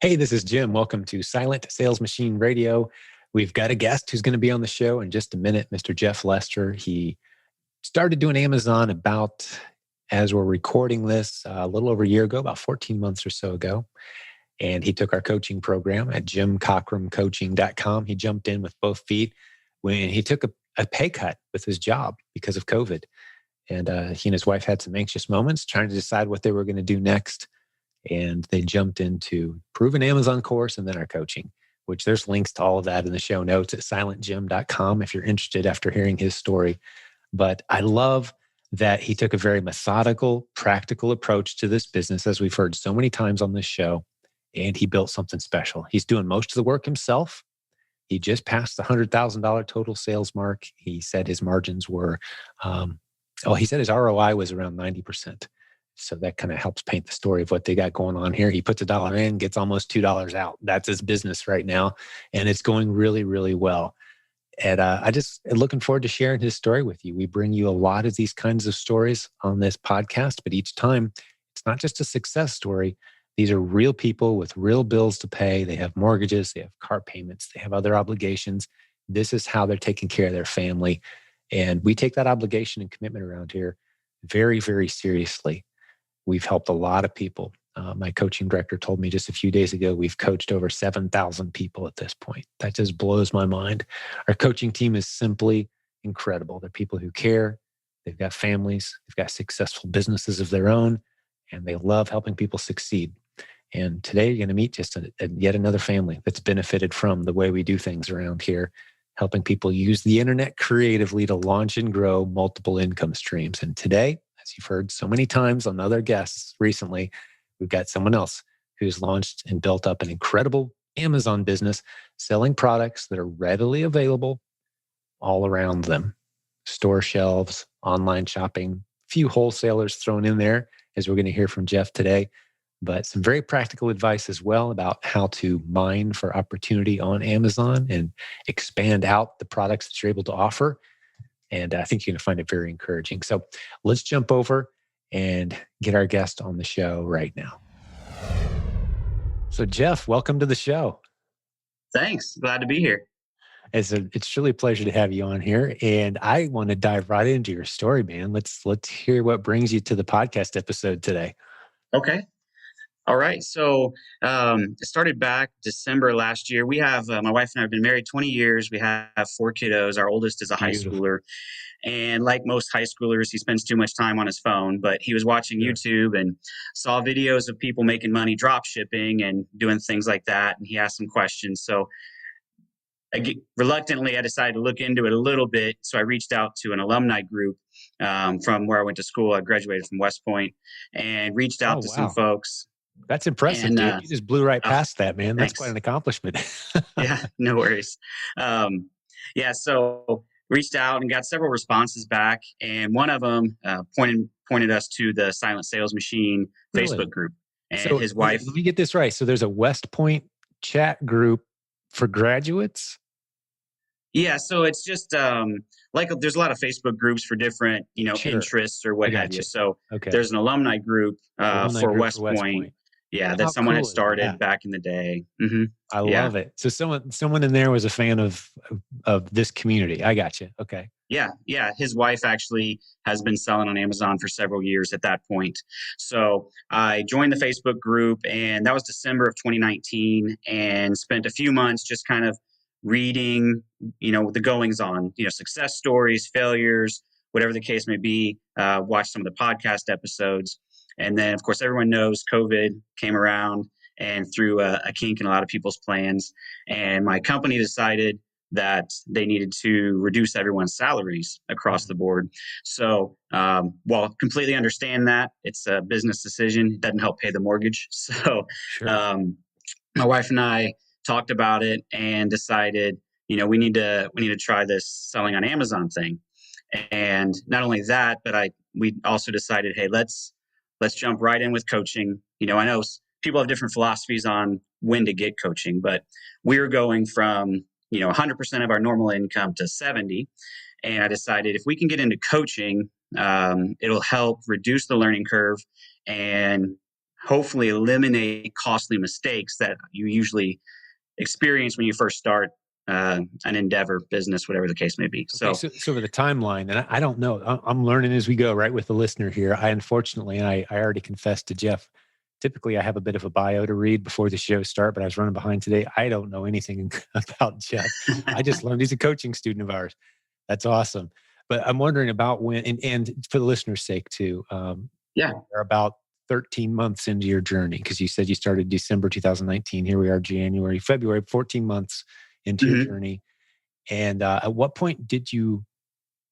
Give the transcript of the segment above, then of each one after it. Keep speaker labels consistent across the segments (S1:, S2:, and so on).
S1: Hey, this is Jim. Welcome to Silent Sales Machine Radio. We've got a guest who's going to be on the show in just a minute, Mr. Jeff Lester. He started doing Amazon about, as we're recording this, a little over a year ago, about 14 months or so ago. And he took our coaching program at jimcockramcoaching.com. He jumped in with both feet when he took a pay cut with his job because of COVID. And he and his wife had some anxious moments trying to decide what they were going to do next. And they jumped into Proven Amazon course and then our coaching, which there's links to all of that in the show notes at silentjim.com if you're interested after hearing his story. But I love that he took a very methodical, practical approach to this business, as we've heard so many times on this show, and he built something special. He's doing most of the work himself. He just passed the $100,000 total sales mark. He said his margins were, he said his ROI was around 90%. So that kind of helps paint the story of what they got going on here. He puts $1 in, gets almost $2 out. That's his business right now. And it's going really, really well. And I just am looking forward to sharing his story with you. We bring you a lot of these kinds of stories on this podcast, but each time it's not just a success story. These are real people with real bills to pay. They have mortgages, they have car payments, they have other obligations. This is how they're taking care of their family. And we take that obligation and commitment around here very, very seriously. We've helped a lot of people. My coaching director told me just a few days ago, we've coached over 7,000 people at this point. That just blows my mind. Our coaching team is simply incredible. They're people who care. They've got families. They've got successful businesses of their own, and they love helping people succeed. And today you're going to meet just yet another family that's benefited from the way we do things around here, helping people use the internet creatively to launch and grow multiple income streams. And today, as you've heard so many times on other guests recently, we've got someone else who's launched and built up an incredible Amazon business selling products that are readily available all around them. Store shelves, online shopping, a few wholesalers thrown in there, as we're going to hear from Jeff today, but some very practical advice as well about how to mine for opportunity on Amazon and expand out the products that you're able to offer. And I think you're going to find it very encouraging. So let's jump over and get our guest on the show right now. So Jeff, welcome to the show.
S2: Thanks. Glad to be here.
S1: It's truly a pleasure to have you on here. And I want to dive right into your story, man. Let's hear what brings you to the podcast episode today.
S2: Okay. All right. So it started back December last year. We have, my wife and I have been married 20 years. We have 4 kiddos. Our oldest is a high schooler. And like most high schoolers, he spends too much time on his phone, but he was watching YouTube and saw videos of people making money drop shipping and doing things like that. And he asked some questions. So reluctantly, I decided to look into it a little bit. So I reached out to an alumni group from where I went to school. I graduated from West Point and reached out to some folks.
S1: That's impressive,
S2: and,
S1: dude. You just blew right past that, man. That's quite an accomplishment.
S2: Yeah, no worries. So reached out and got several responses back. And one of them pointed us to the Silent Sales Machine Facebook group. And
S1: so
S2: his wife.
S1: Let me get this right. So there's a West Point chat group for graduates?
S2: Yeah, so it's just like there's a lot of Facebook groups for different, interests or what have you. So there's an alumni group for West Point. Yeah, that someone had started back in the day. Mm-hmm.
S1: I love it. So someone in there was a fan of this community. I got you. Okay.
S2: Yeah. His wife actually has been selling on Amazon for several years at that point. So I joined the Facebook group, and that was December of 2019, and spent a few months just kind of reading, the goings on, success stories, failures, whatever the case may be. Watch some of the podcast episodes. And then, of course, everyone knows COVID came around and threw a kink in a lot of people's plans. And my company decided that they needed to reduce everyone's salaries across the board. So while completely understand that, it's a business decision. It doesn't help pay the mortgage. So my wife and I talked about it and decided, we need to try this selling on Amazon thing. And not only that, but we also decided, hey, let's jump right in with coaching. I know people have different philosophies on when to get coaching, but we're going from 100% of our normal income to 70. And I decided if we can get into coaching, it'll help reduce the learning curve and hopefully eliminate costly mistakes that you usually experience when you first start an endeavor, business, whatever the case may be.
S1: Okay,
S2: So,
S1: so with the timeline, and I don't know, I'm learning as we go, right, with the listener here. I unfortunately, and I already confessed to Jeff, typically I have a bit of a bio to read before the show start, but I was running behind today. I don't know anything about Jeff. I just learned he's a coaching student of ours. That's awesome. But I'm wondering about when, and for the listener's sake too,
S2: yeah.
S1: we're about 13 months into your journey because you said you started December 2019. Here we are, January, February, 14 months into your
S2: Mhm.
S1: journey. And at what point did you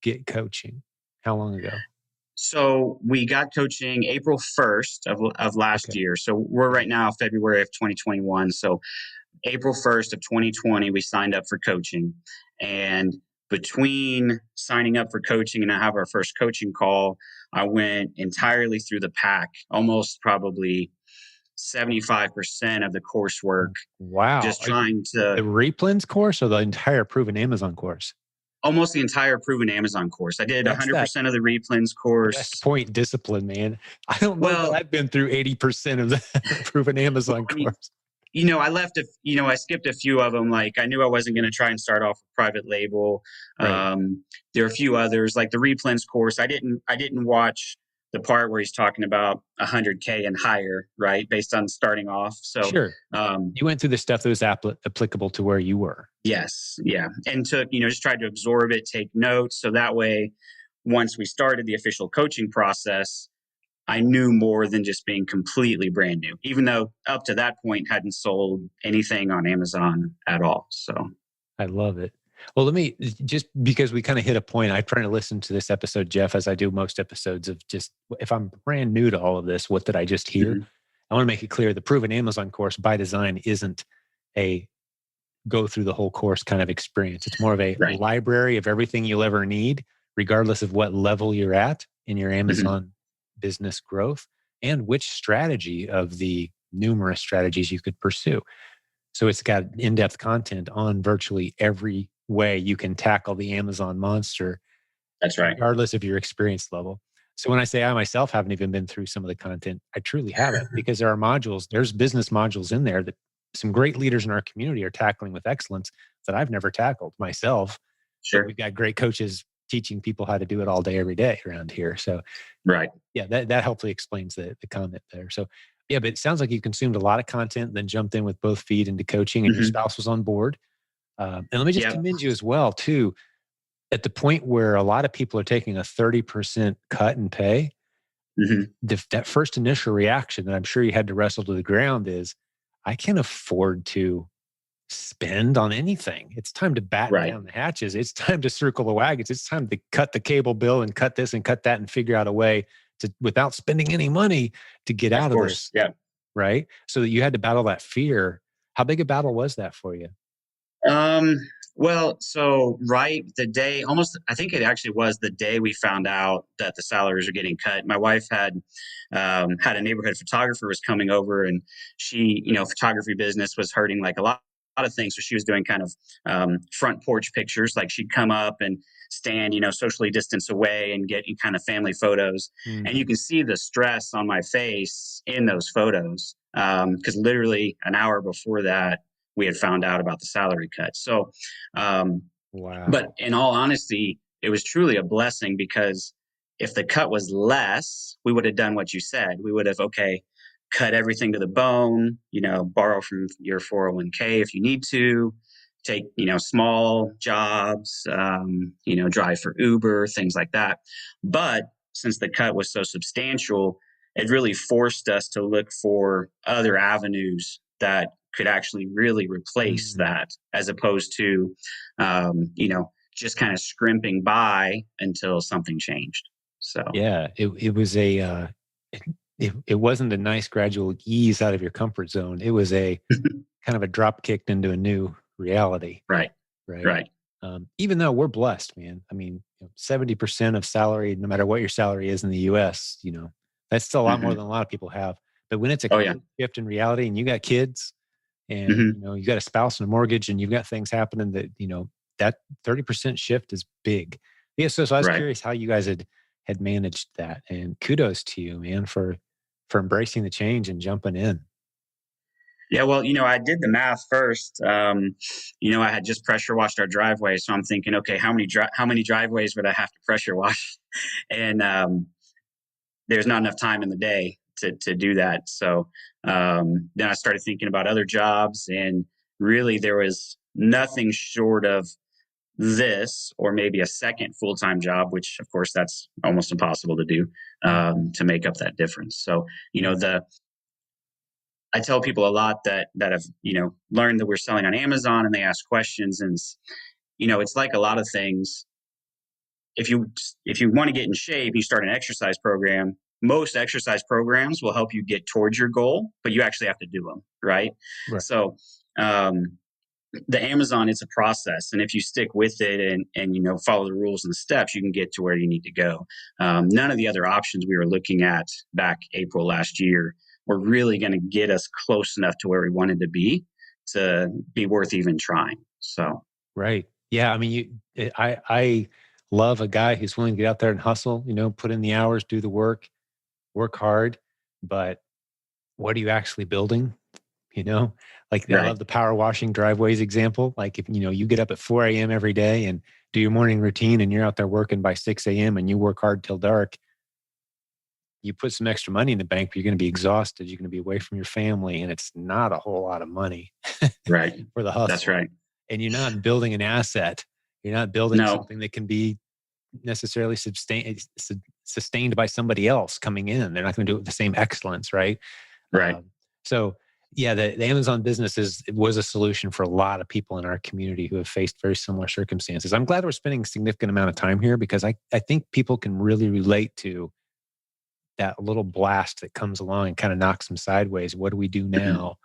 S1: get coaching? How long ago?
S2: So we got coaching April 1st of last
S1: Okay.
S2: year. So we're right now February of 2021. So April 1st of 2020, we signed up for coaching. And between signing up for coaching and I have our first coaching call, I went entirely through the pack, almost probably 75% of the coursework,
S1: Wow.
S2: just trying
S1: The
S2: to
S1: replans course or the entire proven Amazon course?
S2: almost the entire proven Amazon course. I did
S1: That's that
S2: 100% of the replens
S1: West
S2: course.
S1: Point discipline, man. I don't know that
S2: Well,
S1: I've been through 80% of the proven Amazon
S2: I mean,
S1: course.
S2: I skipped a few of them. Like I knew I wasn't going to try and start off with private label.
S1: Right.
S2: There are a few others like the replens course. I didn't watch the part where he's talking about 100K and higher, right? Based on starting off. So,
S1: Sure.
S2: um,
S1: You went through the stuff that was applicable to where you were.
S2: yes, yeah. And just tried to absorb it, take notes. So that way, once we started the official coaching process, I knew more than just being completely brand new, even though up to that point hadn't sold anything on Amazon at all. So,
S1: I love it. Well, let me just because we kind of hit a point. I'm trying to listen to this episode, Jeff, as I do most episodes of just if I'm brand new to all of this, what did I just hear?
S2: mhm,
S1: I want to make it clear the proven Amazon course by design isn't a go through the whole course kind of experience. It's more of a
S2: right.
S1: library of everything you'll ever need, regardless of what level you're at in your
S2: Mhm,
S1: Amazon business growth and which strategy of the numerous strategies you could pursue. So it's got in-depth content on virtually every way you can tackle the Amazon monster,
S2: that's right.
S1: regardless of your experience level. So when I say I myself haven't even been through some of the content, I truly haven't because there are modules, there's business modules in there that some great leaders in our community are tackling with excellence that I've never tackled myself. But
S2: Sure.
S1: we've got great coaches teaching people how to do it all day, every day around here. So
S2: Right.
S1: yeah, that hopefully explains the comment there. So yeah, but it sounds like you consumed a lot of content, then jumped in with both feet into coaching, and your
S2: Hmm.
S1: spouse was on board. And let me just
S2: Yep.
S1: commend you as well, too. At the point where a lot of people are taking a 30% cut in pay,
S2: Hmm.
S1: that first initial reaction that I'm sure you had to wrestle to the ground is, I can't afford to spend on anything. It's time to batten
S2: Right.
S1: down the hatches. It's time to circle the wagons. It's time to cut the cable bill and cut this and cut that and figure out a way to, without spending any money, to get
S2: Of
S1: out of
S2: course.
S1: this.
S2: Yeah.
S1: Right. So that you had to battle that fear. How big a battle was that for you?
S2: Um, well, so right the day, almost, I think it actually was the day we found out that the salaries are getting cut. My wife had a neighborhood photographer was coming over, and she, photography business was hurting like a lot of things. So she was doing kind of front porch pictures, like she'd come up and stand, socially distance away and get kind of family photos, and you
S1: Mhm.
S2: can see the stress on my face in those photos because literally an hour before that we had found out about the salary cut. So, um, but
S1: Wow.
S2: in all honesty, it was truly a blessing because if the cut was less, we would have done what you said. We would have, okay, cut everything to the bone, borrow from your 401k if you need to, take, small jobs, drive for Uber, things like that. But since the cut was so substantial, it really forced us to look for other avenues that could actually really replace
S1: Mm.
S2: that as opposed to, just kind of scrimping by until something changed. So,
S1: Yeah, it was it wasn't a nice gradual ease out of your comfort zone. It was a kind of a drop kicked into a new reality,
S2: right,
S1: right?
S2: right.
S1: Even though we're blessed, man. I mean, 70% of salary, no matter what your salary is in the US, that's still a lot more
S2: Hmm.
S1: than a lot of people have. But when it's a
S2: Oh, yeah.
S1: complete shift in reality and you got kids and,
S2: Hmm.
S1: you got a spouse and a mortgage and you've got things happening that, that 30% shift is big. Yeah. So I was
S2: Right.
S1: curious how you guys had managed that, and kudos to you, man, for for embracing the change and jumping in.
S2: Yeah, well, I did the math first. I had just pressure washed our driveway, so I'm thinking, okay, how many driveways would I have to pressure wash? And there's not enough time in the day to do that. So then I started thinking about other jobs, and really there was nothing short of this or maybe a second full-time job, which of course that's almost impossible to do, to make up that difference. So the I tell people a lot that have learned that we're selling on Amazon, and they ask questions, and it's like a lot of things. If you want to get in shape, you start an exercise program. Most exercise programs will help you get towards your goal, but you actually have to do them, right?
S1: Right.
S2: So the Amazon, it's a process, and if you stick with it and follow the rules and the steps, you can get to where you need to go. None of the other options we were looking at back April last year were really going to get us close enough to where we wanted to be worth even trying. So
S1: Right. Yeah. I mean, I love a guy who's willing to get out there and hustle, put in the hours, do the work hard, but what are you actually building? Like I
S2: right,
S1: love the power washing driveways example. Like if, you get up at 4 a.m. every day and do your morning routine and you're out there working by 6 a.m. and you work hard till dark, you put some extra money in the bank, but you're going to be exhausted. You're going to be away from your family, and it's not a whole lot of money
S2: right.
S1: for the
S2: That's
S1: hustle.
S2: right.
S1: And you're not building an asset. You're not building
S2: No,
S1: something that can be necessarily sustained by somebody else coming in. They're not going to do it with the same excellence, right?
S2: right.
S1: So, yeah, the Amazon business was a solution for a lot of people in our community who have faced very similar circumstances. I'm glad we're spending a significant amount of time here because I think people can really relate to that little blast that comes along and kind of knocks them sideways. What do we do now?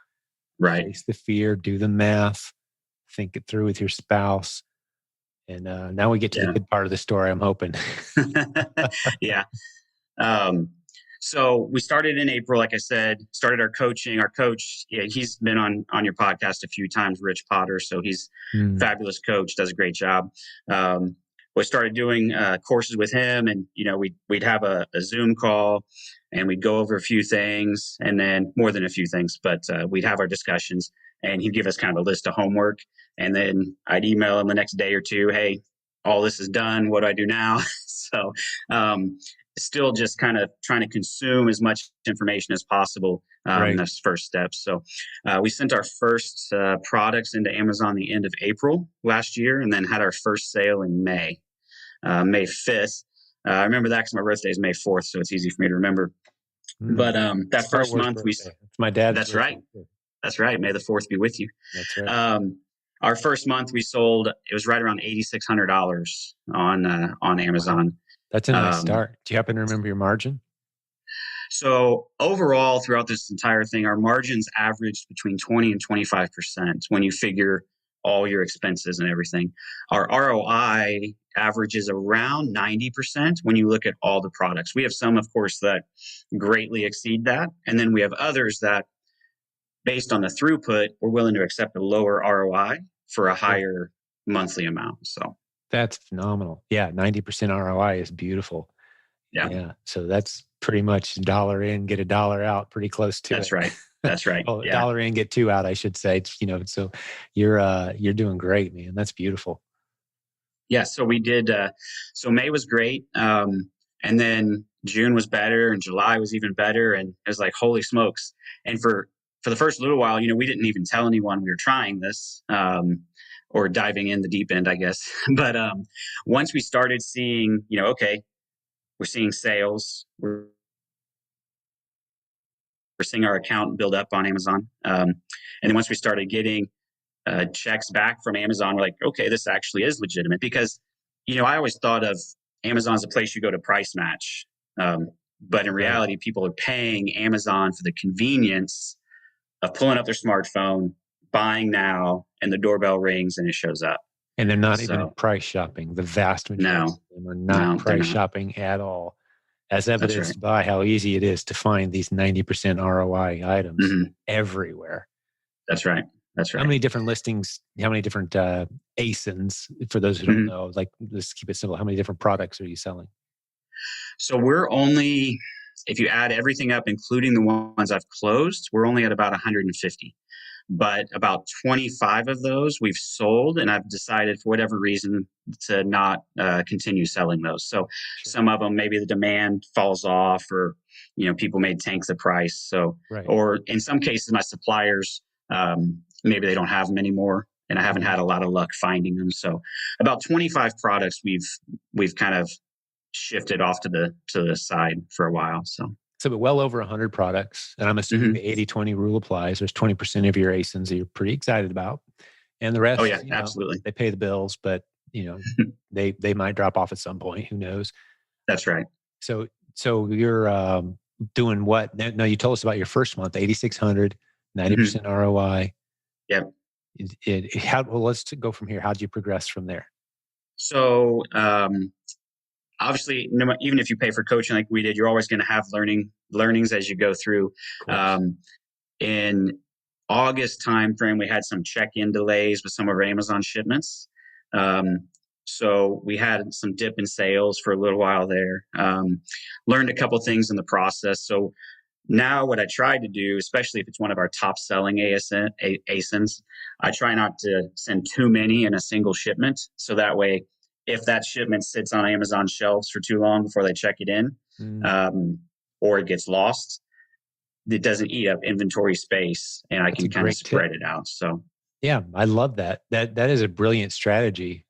S2: Right.
S1: Face the fear, do the math, think it through with your spouse. And now we get to the
S2: Yeah.
S1: good part of the story, I'm hoping.
S2: Yeah. Um, so we started in April, like I said, started our coaching. Our coach, yeah, he's been on your podcast a few times, Rich Potter. So he's
S1: Mm,
S2: fabulous coach, does a great job. Um, we started doing courses with him, and we'd have a Zoom call, and we'd go over a few things, and then more than a few things, but we'd have our discussions, and he'd give us kind of a list of homework, and then I'd email him the next day or two, hey, all this is done. What do I do now? So still just kind of trying to consume as much information as possible in
S1: right.
S2: those first steps. So we sent our first products into Amazon the end of April last year, and then had our first sale in May 5th. I remember that because my birthday is May 4th, so it's easy for me to remember.
S1: Mm.
S2: But that
S1: Star
S2: first
S1: Wars
S2: month,
S1: birthday. It's my dad's
S2: that's
S1: birthday
S2: right.
S1: too.
S2: That's right. May the 4th be with you.
S1: That's right.
S2: Our first month we sold, it was right around $8,600 on
S1: Wow.
S2: Amazon.
S1: That's a nice
S2: Um,
S1: start. Do you happen to remember your margin?
S2: So overall, throughout this entire thing, our margins averaged between 20 and 25% when you figure all your expenses and everything. Our ROI averages around 90% when you look at all the products. We have some, of course, that greatly exceed that. And then we have others that, based on the throughput, we're willing to accept a lower ROI for a
S1: Sure.
S2: higher monthly amount. So,
S1: That's phenomenal. Yeah, 90% ROI is beautiful.
S2: yeah,
S1: Yeah. So that's pretty much dollar in, get a dollar out, pretty close to
S2: that's
S1: it.
S2: right. That's right.
S1: Well,
S2: Yeah.
S1: dollar in, get two out, I should say. So you're doing great, man. That's beautiful.
S2: Yeah, so we did. So May was great, and then June was better, and July was even better, and it was like holy smokes! And for the first little while, we didn't even tell anyone we were trying this, or diving in the deep end, I guess. But once we started seeing, okay, we're seeing sales, we're seeing our account build up on Amazon, and then once we started getting checks back from Amazon, we're like, okay, this actually is legitimate. Because, I always thought of Amazon as a place you go to price match. But in
S1: Right.
S2: reality, people are paying Amazon for the convenience of pulling up their smartphone, buying now, and the doorbell rings and it shows up.
S1: And they're not even
S2: So,
S1: price shopping. The vast majority
S2: no,
S1: of them are not
S2: no, they're
S1: price
S2: not.
S1: shopping at all, as
S2: That's right.
S1: evidenced by how easy it is to find these 90% ROI items
S2: Hmm.
S1: everywhere.
S2: That's right. That's
S1: How
S2: right.
S1: many different listings, how many different ASINs, for those who don't
S2: Hmm.
S1: know, like let's keep it simple. How many different products are you selling?
S2: So we're only if you add everything up, including the ones I've closed, we're only at about 150. But about 25 of those we've sold, and I've decided for whatever reason to not continue selling those. So
S1: Sure.
S2: some of them, maybe the demand falls off, or people may tank the price. So,
S1: Right.
S2: or in some cases, my suppliers, maybe they don't have them anymore, and I haven't had a lot of luck finding them. So about 25 products we've kind of shifted off to the side for a while.
S1: So well over 100 products, and I'm assuming the 80-20 rule applies. There's 20% of your ASINs that you're pretty excited about, and the rest,
S2: oh yeah, absolutely,
S1: they pay the bills, but they might drop off at some point. Who knows?
S2: That's right.
S1: So you're doing what? No, you told us about your first month, 8,600, 90% ROI.
S2: Yep.
S1: Well, let's go from here. How did you progress from there?
S2: So obviously, even if you pay for coaching like we did, you're always going to have learnings as you go through. In August timeframe, we had some check-in delays with some of our Amazon shipments. So we had some dip in sales for a little while there. Learned a couple things in the process. So now what I try to do, especially if it's one of our top selling ASINs, I try not to send too many in a single shipment. So that way, if that shipment sits on Amazon shelves for too long before they check it in, or it gets lost, it doesn't eat up inventory space, and I can kind of spread it out. So
S1: yeah, I love that. That is a brilliant strategy,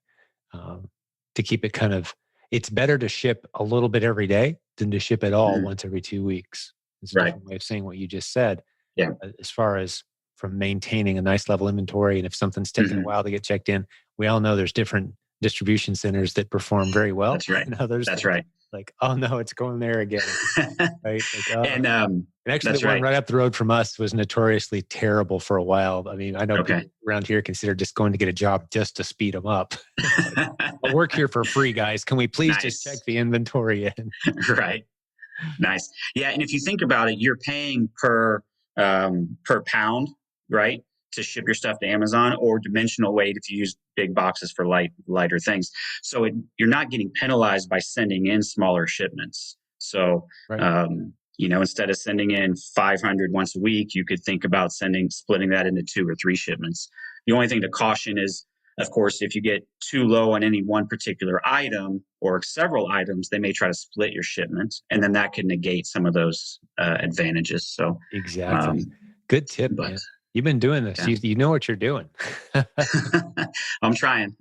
S1: to keep it kind of. It's better to ship a little bit every day than to ship it all once every 2 weeks. It's a different way of saying what you just said.
S2: Yeah.
S1: As far as from maintaining a nice level inventory, and if something's taking a while to get checked in, we all know there's different distribution centers that perform very well.
S2: That's right.
S1: And others
S2: That's right.
S1: Like, oh no, it's going there again. Right. Like,
S2: and
S1: actually, the one right up the road from us was notoriously terrible for a while. I mean, I know people around here consider just going to get a job just to speed them up. Like, I'll work here for free, guys. Can we please just check the inventory in?
S2: Right. Nice. Yeah. And if you think about it, you're paying per pound, right, to ship your stuff to Amazon, or dimensional weight if you use big boxes for lighter things. So you're not getting penalized by sending in smaller shipments. So, instead of sending in 500 once a week, you could think about splitting that into 2 or 3 shipments. The only thing to caution is, of course, if you get too low on any one particular item or several items, they may try to split your shipment, and then that could negate some of those advantages. So
S1: exactly. Good tip, man. You've been doing this. Yeah. You know what you're doing.
S2: I'm trying.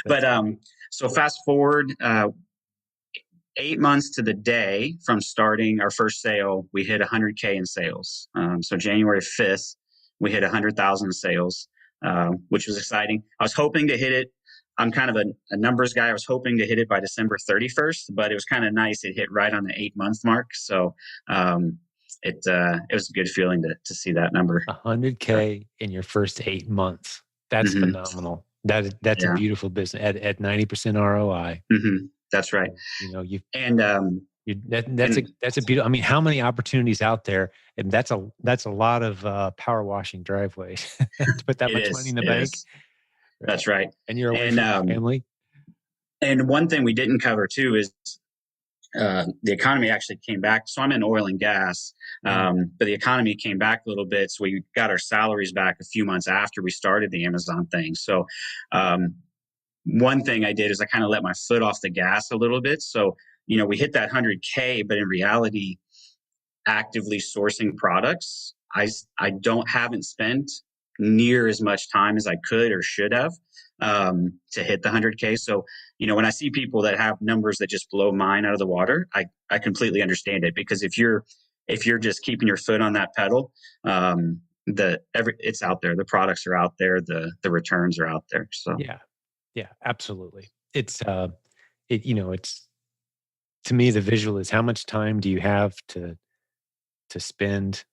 S2: But so fast forward 8 months to the day from starting our first sale, we hit 100K in sales. So January 5th, we hit 100,000 in sales, which was exciting. I was hoping to hit it. I'm kind of a numbers guy. I was hoping to hit it by December 31st, but it was kind of nice. It hit right on the 8-month mark. So it was a good feeling to see that number.
S1: 100K in your first 8 months. That's phenomenal. That's a beautiful business at 90% ROI.
S2: That's right.
S1: That's a beautiful. I mean, how many opportunities out there? And that's a lot of power washing driveways to put that much money in the bank.
S2: Right. That's right.
S1: And you're away from your family.
S2: And one thing we didn't cover too is the economy actually came back. So I'm in oil and gas, but the economy came back a little bit. So we got our salaries back a few months after we started the Amazon thing. So one thing I did is I kind of let my foot off the gas a little bit. So, we hit that 100K, but in reality, actively sourcing products, I haven't spent near as much time as I could or should have to hit the 100K. So, when I see people that have numbers that just blow mine out of the water, I completely understand it, because if you're just keeping your foot on that pedal, it's out there. The products are out there. The returns are out there. So
S1: yeah, absolutely. It's to me, the visual is, how much time do you have to spend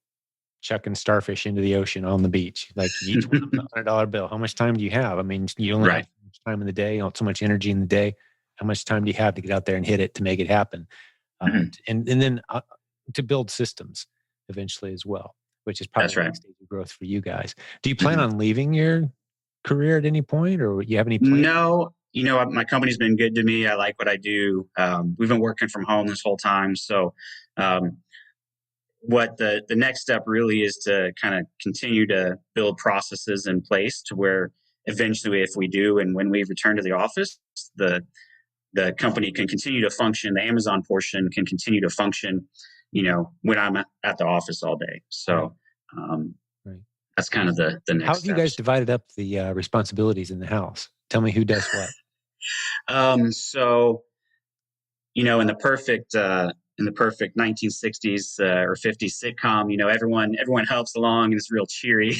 S1: chucking starfish into the ocean on the beach? Like, each one of them $100 bill. How much time do you have? I mean, you only have so much time in the day, so much energy in the day. How much time do you have to get out there and hit it to make it happen? And then to build systems eventually as well, which is probably the next stage of growth for you guys. Do you plan on leaving your career at any point, or you have any plans?
S2: My company's been good to me. I like what I do. We've been working from home this whole time. So, um, what the next step really is to kind of continue to build processes in place to where eventually, if we do, and when we return to the office, the the company can continue to function. The Amazon portion can continue to function, when I'm at the office all day.
S1: Right.
S2: So, um,
S1: Right.
S2: that's kind of the
S1: How
S2: next
S1: have you guys
S2: steps.
S1: divided up the responsibilities in the house? Tell me who does what.
S2: So, in the perfect 1960s or 50s sitcom, everyone helps along and it's real cheery.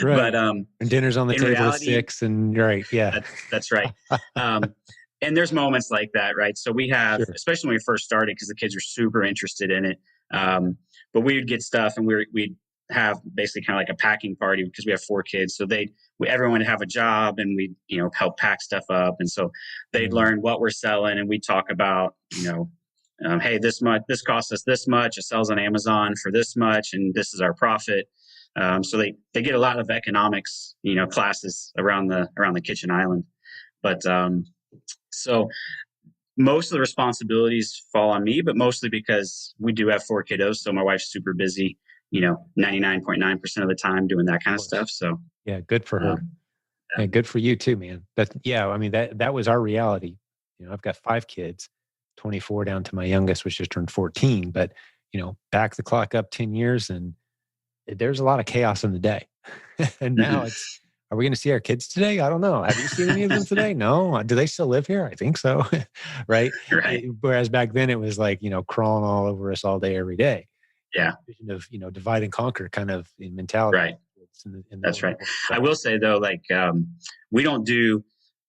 S2: But
S1: Right. And dinner's on the
S2: in
S1: table at
S2: reality,
S1: 6 and right. Yeah.
S2: that's right. Um, and there's moments like that, right? So we have,
S1: Sure.
S2: especially when we first started, because the kids are super interested in it. But we would get stuff, and we'd have basically kind of like a packing party because we have 4 kids. So everyone would have a job, and we'd help pack stuff up, and so they'd
S1: Mm,
S2: learn what we're selling, and we'd talk about hey, this costs us this much. It sells on Amazon for this much, and this is our profit. So they get a lot of economics, classes around the kitchen island. But so most of the responsibilities fall on me, but mostly because we do have 4 kiddos. So my wife's super busy, 99.9% of the time doing that kind
S1: of
S2: of
S1: course.
S2: stuff. So,
S1: Yeah, good for her.
S2: um,
S1: And good for you too, man. Yeah, I mean that was our reality. I've got 5 kids, 24 down to my youngest, which just turned 14. But back the clock up 10 years, and there's a lot of chaos in the day. And now
S2: mhm.
S1: it's, are we going to see our kids today? I don't know. Have you seen any of them today? No. Do they still live here? I think so. Right.
S2: Right.
S1: Whereas back then it was like, crawling all over us all day, every day.
S2: Yeah.
S1: Vision of, divide and conquer kind of mentality
S2: Right.
S1: in the
S2: That's right.
S1: workforce.
S2: I
S1: So
S2: will say though, like, we don't do,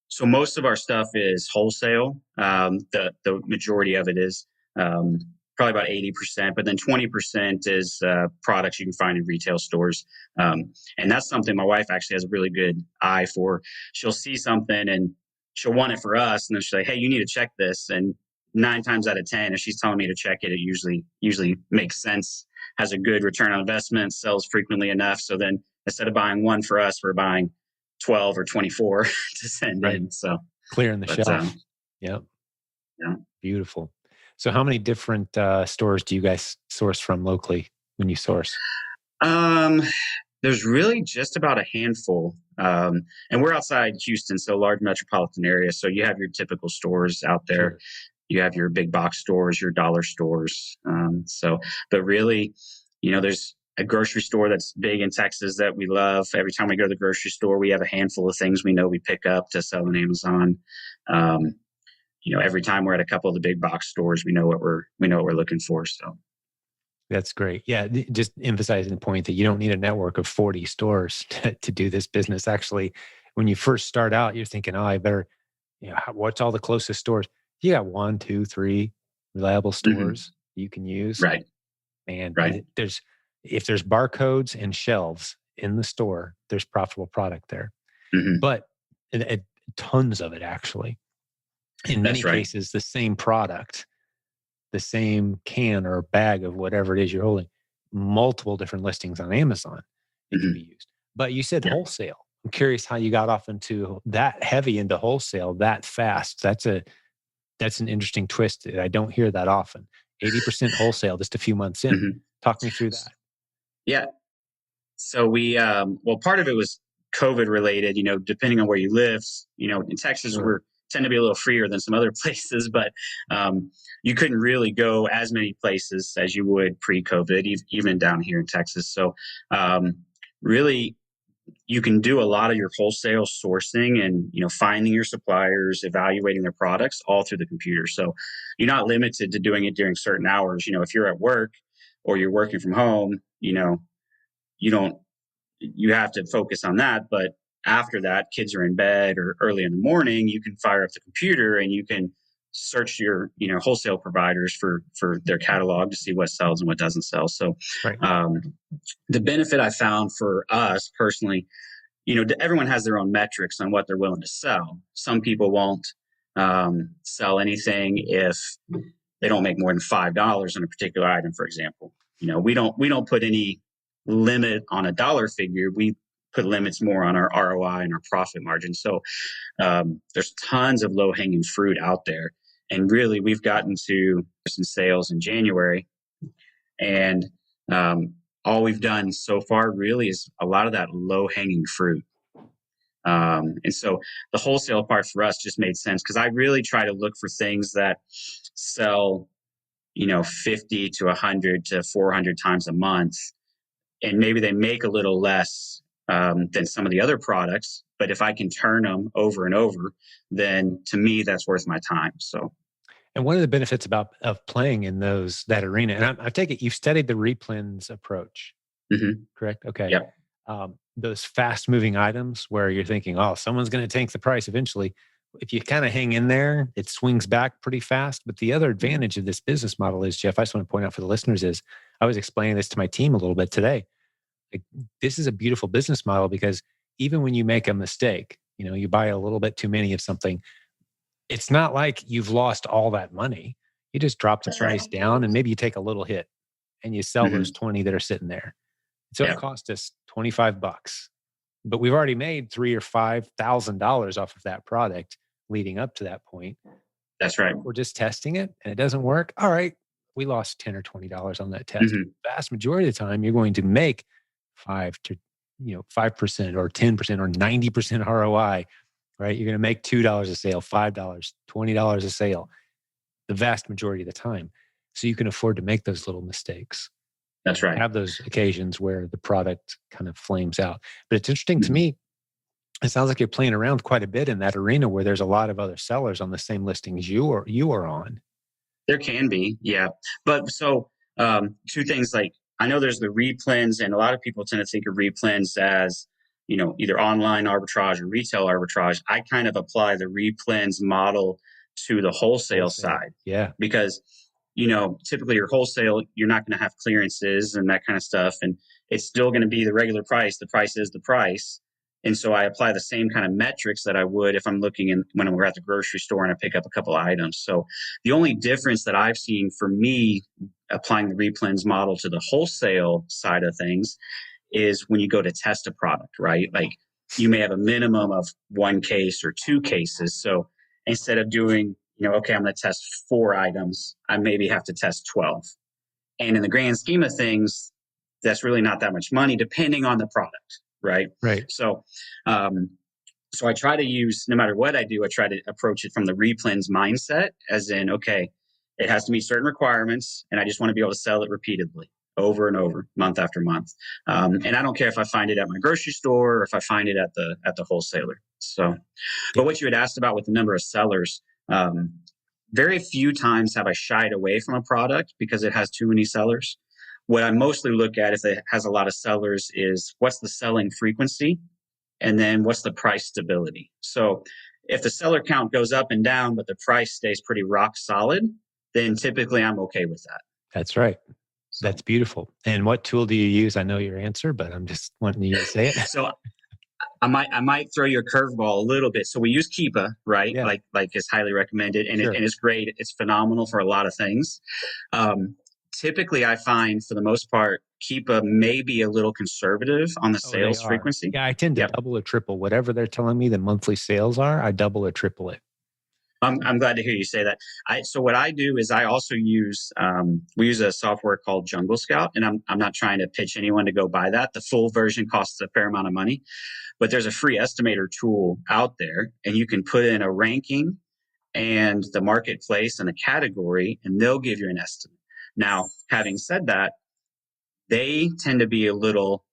S2: so most of our stuff is wholesale. The majority of it is, um, probably about 80%, but then 20% is products you can find in retail stores. And that's something my wife actually has a really good eye for. She'll see something and she'll want it for us, and then she'll say, "Hey, you need to check this." And 9 times out of 10, if she's telling me to check it, it usually makes sense, has a good return on investment, sells frequently enough. So then instead of buying one for us, we're buying 12 or 24 to send
S1: right,
S2: in. So,
S1: clearing the
S2: but
S1: shelf. Yep.
S2: yeah.
S1: Beautiful. So how many different stores do you guys source from locally when you source?
S2: Um, there's really just about a handful. And we're outside Houston, so large metropolitan area. So you have your typical stores out there.
S1: Sure.
S2: You have your big box stores, your dollar stores. But really, there's a grocery store that's big in Texas that we love. Every time we go to the grocery store, we have a handful of things we know we pick up to sell on Amazon. Um, every time we're at a couple of the big box stores, we know what we're looking for. So,
S1: That's great. Yeah, just emphasizing the point that you don't need a network of 40 stores to do this business. Actually, when you first start out, you're thinking, "Oh, I better, what's all the closest stores?" You got one, two, three reliable
S2: mhm.
S1: stores you can use.
S2: Right,
S1: And
S2: right.
S1: if there's barcodes and shelves in the store, there's profitable product there.
S2: Hmm.
S1: But tons of it actually. In many
S2: That's right.
S1: cases, the same product, the same can or bag of whatever it is you're holding, multiple different listings on Amazon, it can be
S2: Hmm.
S1: used. But you said
S2: Yeah.
S1: wholesale. I'm curious how you got off into that heavy into wholesale that fast. That's an interesting twist. I don't hear that often. 80% wholesale just a few months in.
S2: Hmm.
S1: Talk me through that.
S2: Yeah. So well, part of it was COVID related, depending on where you live. In Texas,
S1: Sure.
S2: we're tend to be a little freer than some other places, but you couldn't really go as many places as you would pre-COVID, even down here in Texas. So, really, you can do a lot of your wholesale sourcing and finding your suppliers, evaluating their products all through the computer. So you're not limited to doing it during certain hours. If you're at work or you're working from home, you don't you have to focus on that. But after that, kids are in bed or early in the morning, you can fire up the computer and you can search your wholesale providers for their catalog to see what sells and what doesn't sell. So,
S1: Right.
S2: um, the benefit I found for us personally, everyone has their own metrics on what they're willing to sell. Some people won't sell anything if they don't make more than $5 on a particular item, for example. We don't put any limit on a dollar figure. We put limits more on our ROI and our profit margin. So there's tons of low hanging fruit out there. And really, we've gotten to some sales in January, and all we've done so far really is a lot of that low hanging fruit. And so the wholesale part for us just made sense because I really try to look for things that sell, 50 to 100 to 400 times a month. And maybe they make a little less than some of the other products. But if I can turn them over and over, then to me, that's worth my time. So,
S1: And one of the benefits of playing in that arena, and I take it you've studied the replens approach, correct? Okay.
S2: yeah,
S1: Those fast moving items where you're thinking, oh, someone's going to tank the price eventually. If you kind of hang in there, it swings back pretty fast. But the other advantage of this business model is, Jeff, I just want to point out for the listeners is I was explaining this to my team a little bit today. Like, this is a beautiful business model because even when you make a mistake, you buy a little bit too many of something, it's not like you've lost all that money. You just drop the
S2: that's right.
S1: price down and maybe you take a little hit and you sell those 20 that are sitting there. So
S2: Yeah,
S1: it cost us $25, but we've already made $3,000 or $5,000 off of that product leading up to that point.
S2: that's right.
S1: We're just testing it and it doesn't work. All right, we lost $10 or $20 on that test. The vast majority of the time, you're going to make 5% or 10% or 90% ROI, right? You're going to make $2 a sale, $5, $20 a sale, the vast majority of the time. So you can afford to make those little mistakes.
S2: That's right.
S1: Have those occasions where the product kind of flames out. But it's interesting to me, it sounds like you're playing around quite a bit in that arena where there's a lot of other sellers on the same listings you are on.
S2: There can be, yeah. But so two things, like I know there's the replens, and a lot of people tend to think of replens as, either online arbitrage or retail arbitrage. I kind of apply the replens model to the wholesale side.
S1: Yeah.
S2: Because, typically your wholesale, you're not going to have clearances and that kind of stuff. And it's still going to be the regular price. The price is the price. And so I apply the same kind of metrics that I would if I'm looking when we're at the grocery store and I pick up a couple of items. So the only difference that I've seen for me applying the replens model to the wholesale side of things is when you go to test a product, right? Like you may have a minimum of one case or two cases. So instead of doing, okay, I'm going to test 4 items, I maybe have to test 12. And in the grand scheme of things, that's really not that much money depending on the product, right?
S1: Right.
S2: So, so I try to use, no matter what I do, I try to approach it from the replens mindset, as in, okay, it has to meet certain requirements, and I just want to be able to sell it repeatedly, over and over, month after month. And I don't care if I find it at my grocery store or if I find it at the wholesaler. So, but what you had asked about with the number of sellers, very few times have I shied away from a product because it has too many sellers. What I mostly look at if it has a lot of sellers is what's the selling frequency, and then what's the price stability. So if the seller count goes up and down, but the price stays pretty rock solid, then typically I'm okay with that.
S1: That's right. So, that's beautiful. And what tool do you use? I know your answer, but I'm just wanting you to say it.
S2: So I might throw you a curveball a little bit. So we use Keepa, right?
S1: Yeah.
S2: Like it's highly recommended, and, and it's great. It's phenomenal for a lot of things. Typically, I find for the most part, Keepa may be a little conservative on the sales frequency.
S1: Yeah, I tend to double or triple whatever they're telling me the monthly sales are. I double or triple it.
S2: I'm glad to hear you say that. So what I do is I also use we use a software called Jungle Scout, and I'm not trying to pitch anyone to go buy that. The full version costs a fair amount of money, but there's a free estimator tool out there, and you can put in a ranking and the marketplace and the category, and they'll give you an estimate. Now, having said that, they tend to be a little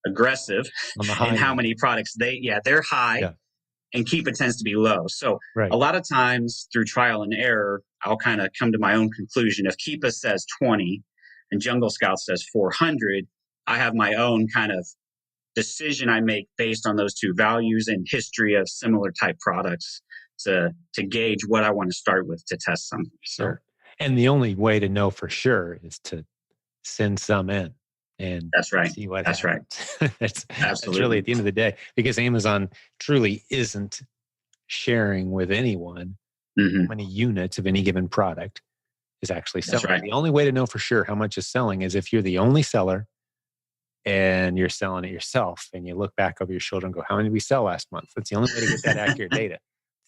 S2: aggressive in how many products they're high. Yeah. And Keepa tends to be low. So a lot of times through trial and error, I'll kind of come to my own conclusion. If Keepa says 20 and Jungle Scout says 400, I have my own kind of decision I make based on those two values and history of similar type products to gauge what I want to start with to test something.
S1: Sure. And the only way to know for sure is to send some in. And
S2: that's right.
S1: See what
S2: that's
S1: happens.
S2: Right.
S1: That's
S2: Absolutely.
S1: Really at the end of the day, because Amazon truly isn't sharing with anyone how many units of any given product is actually selling. Right. The only way to know for sure how much is selling is if you're the only seller and you're selling it yourself, and you look back over your shoulder and go, how many did we sell last month? That's the only way to get that accurate data.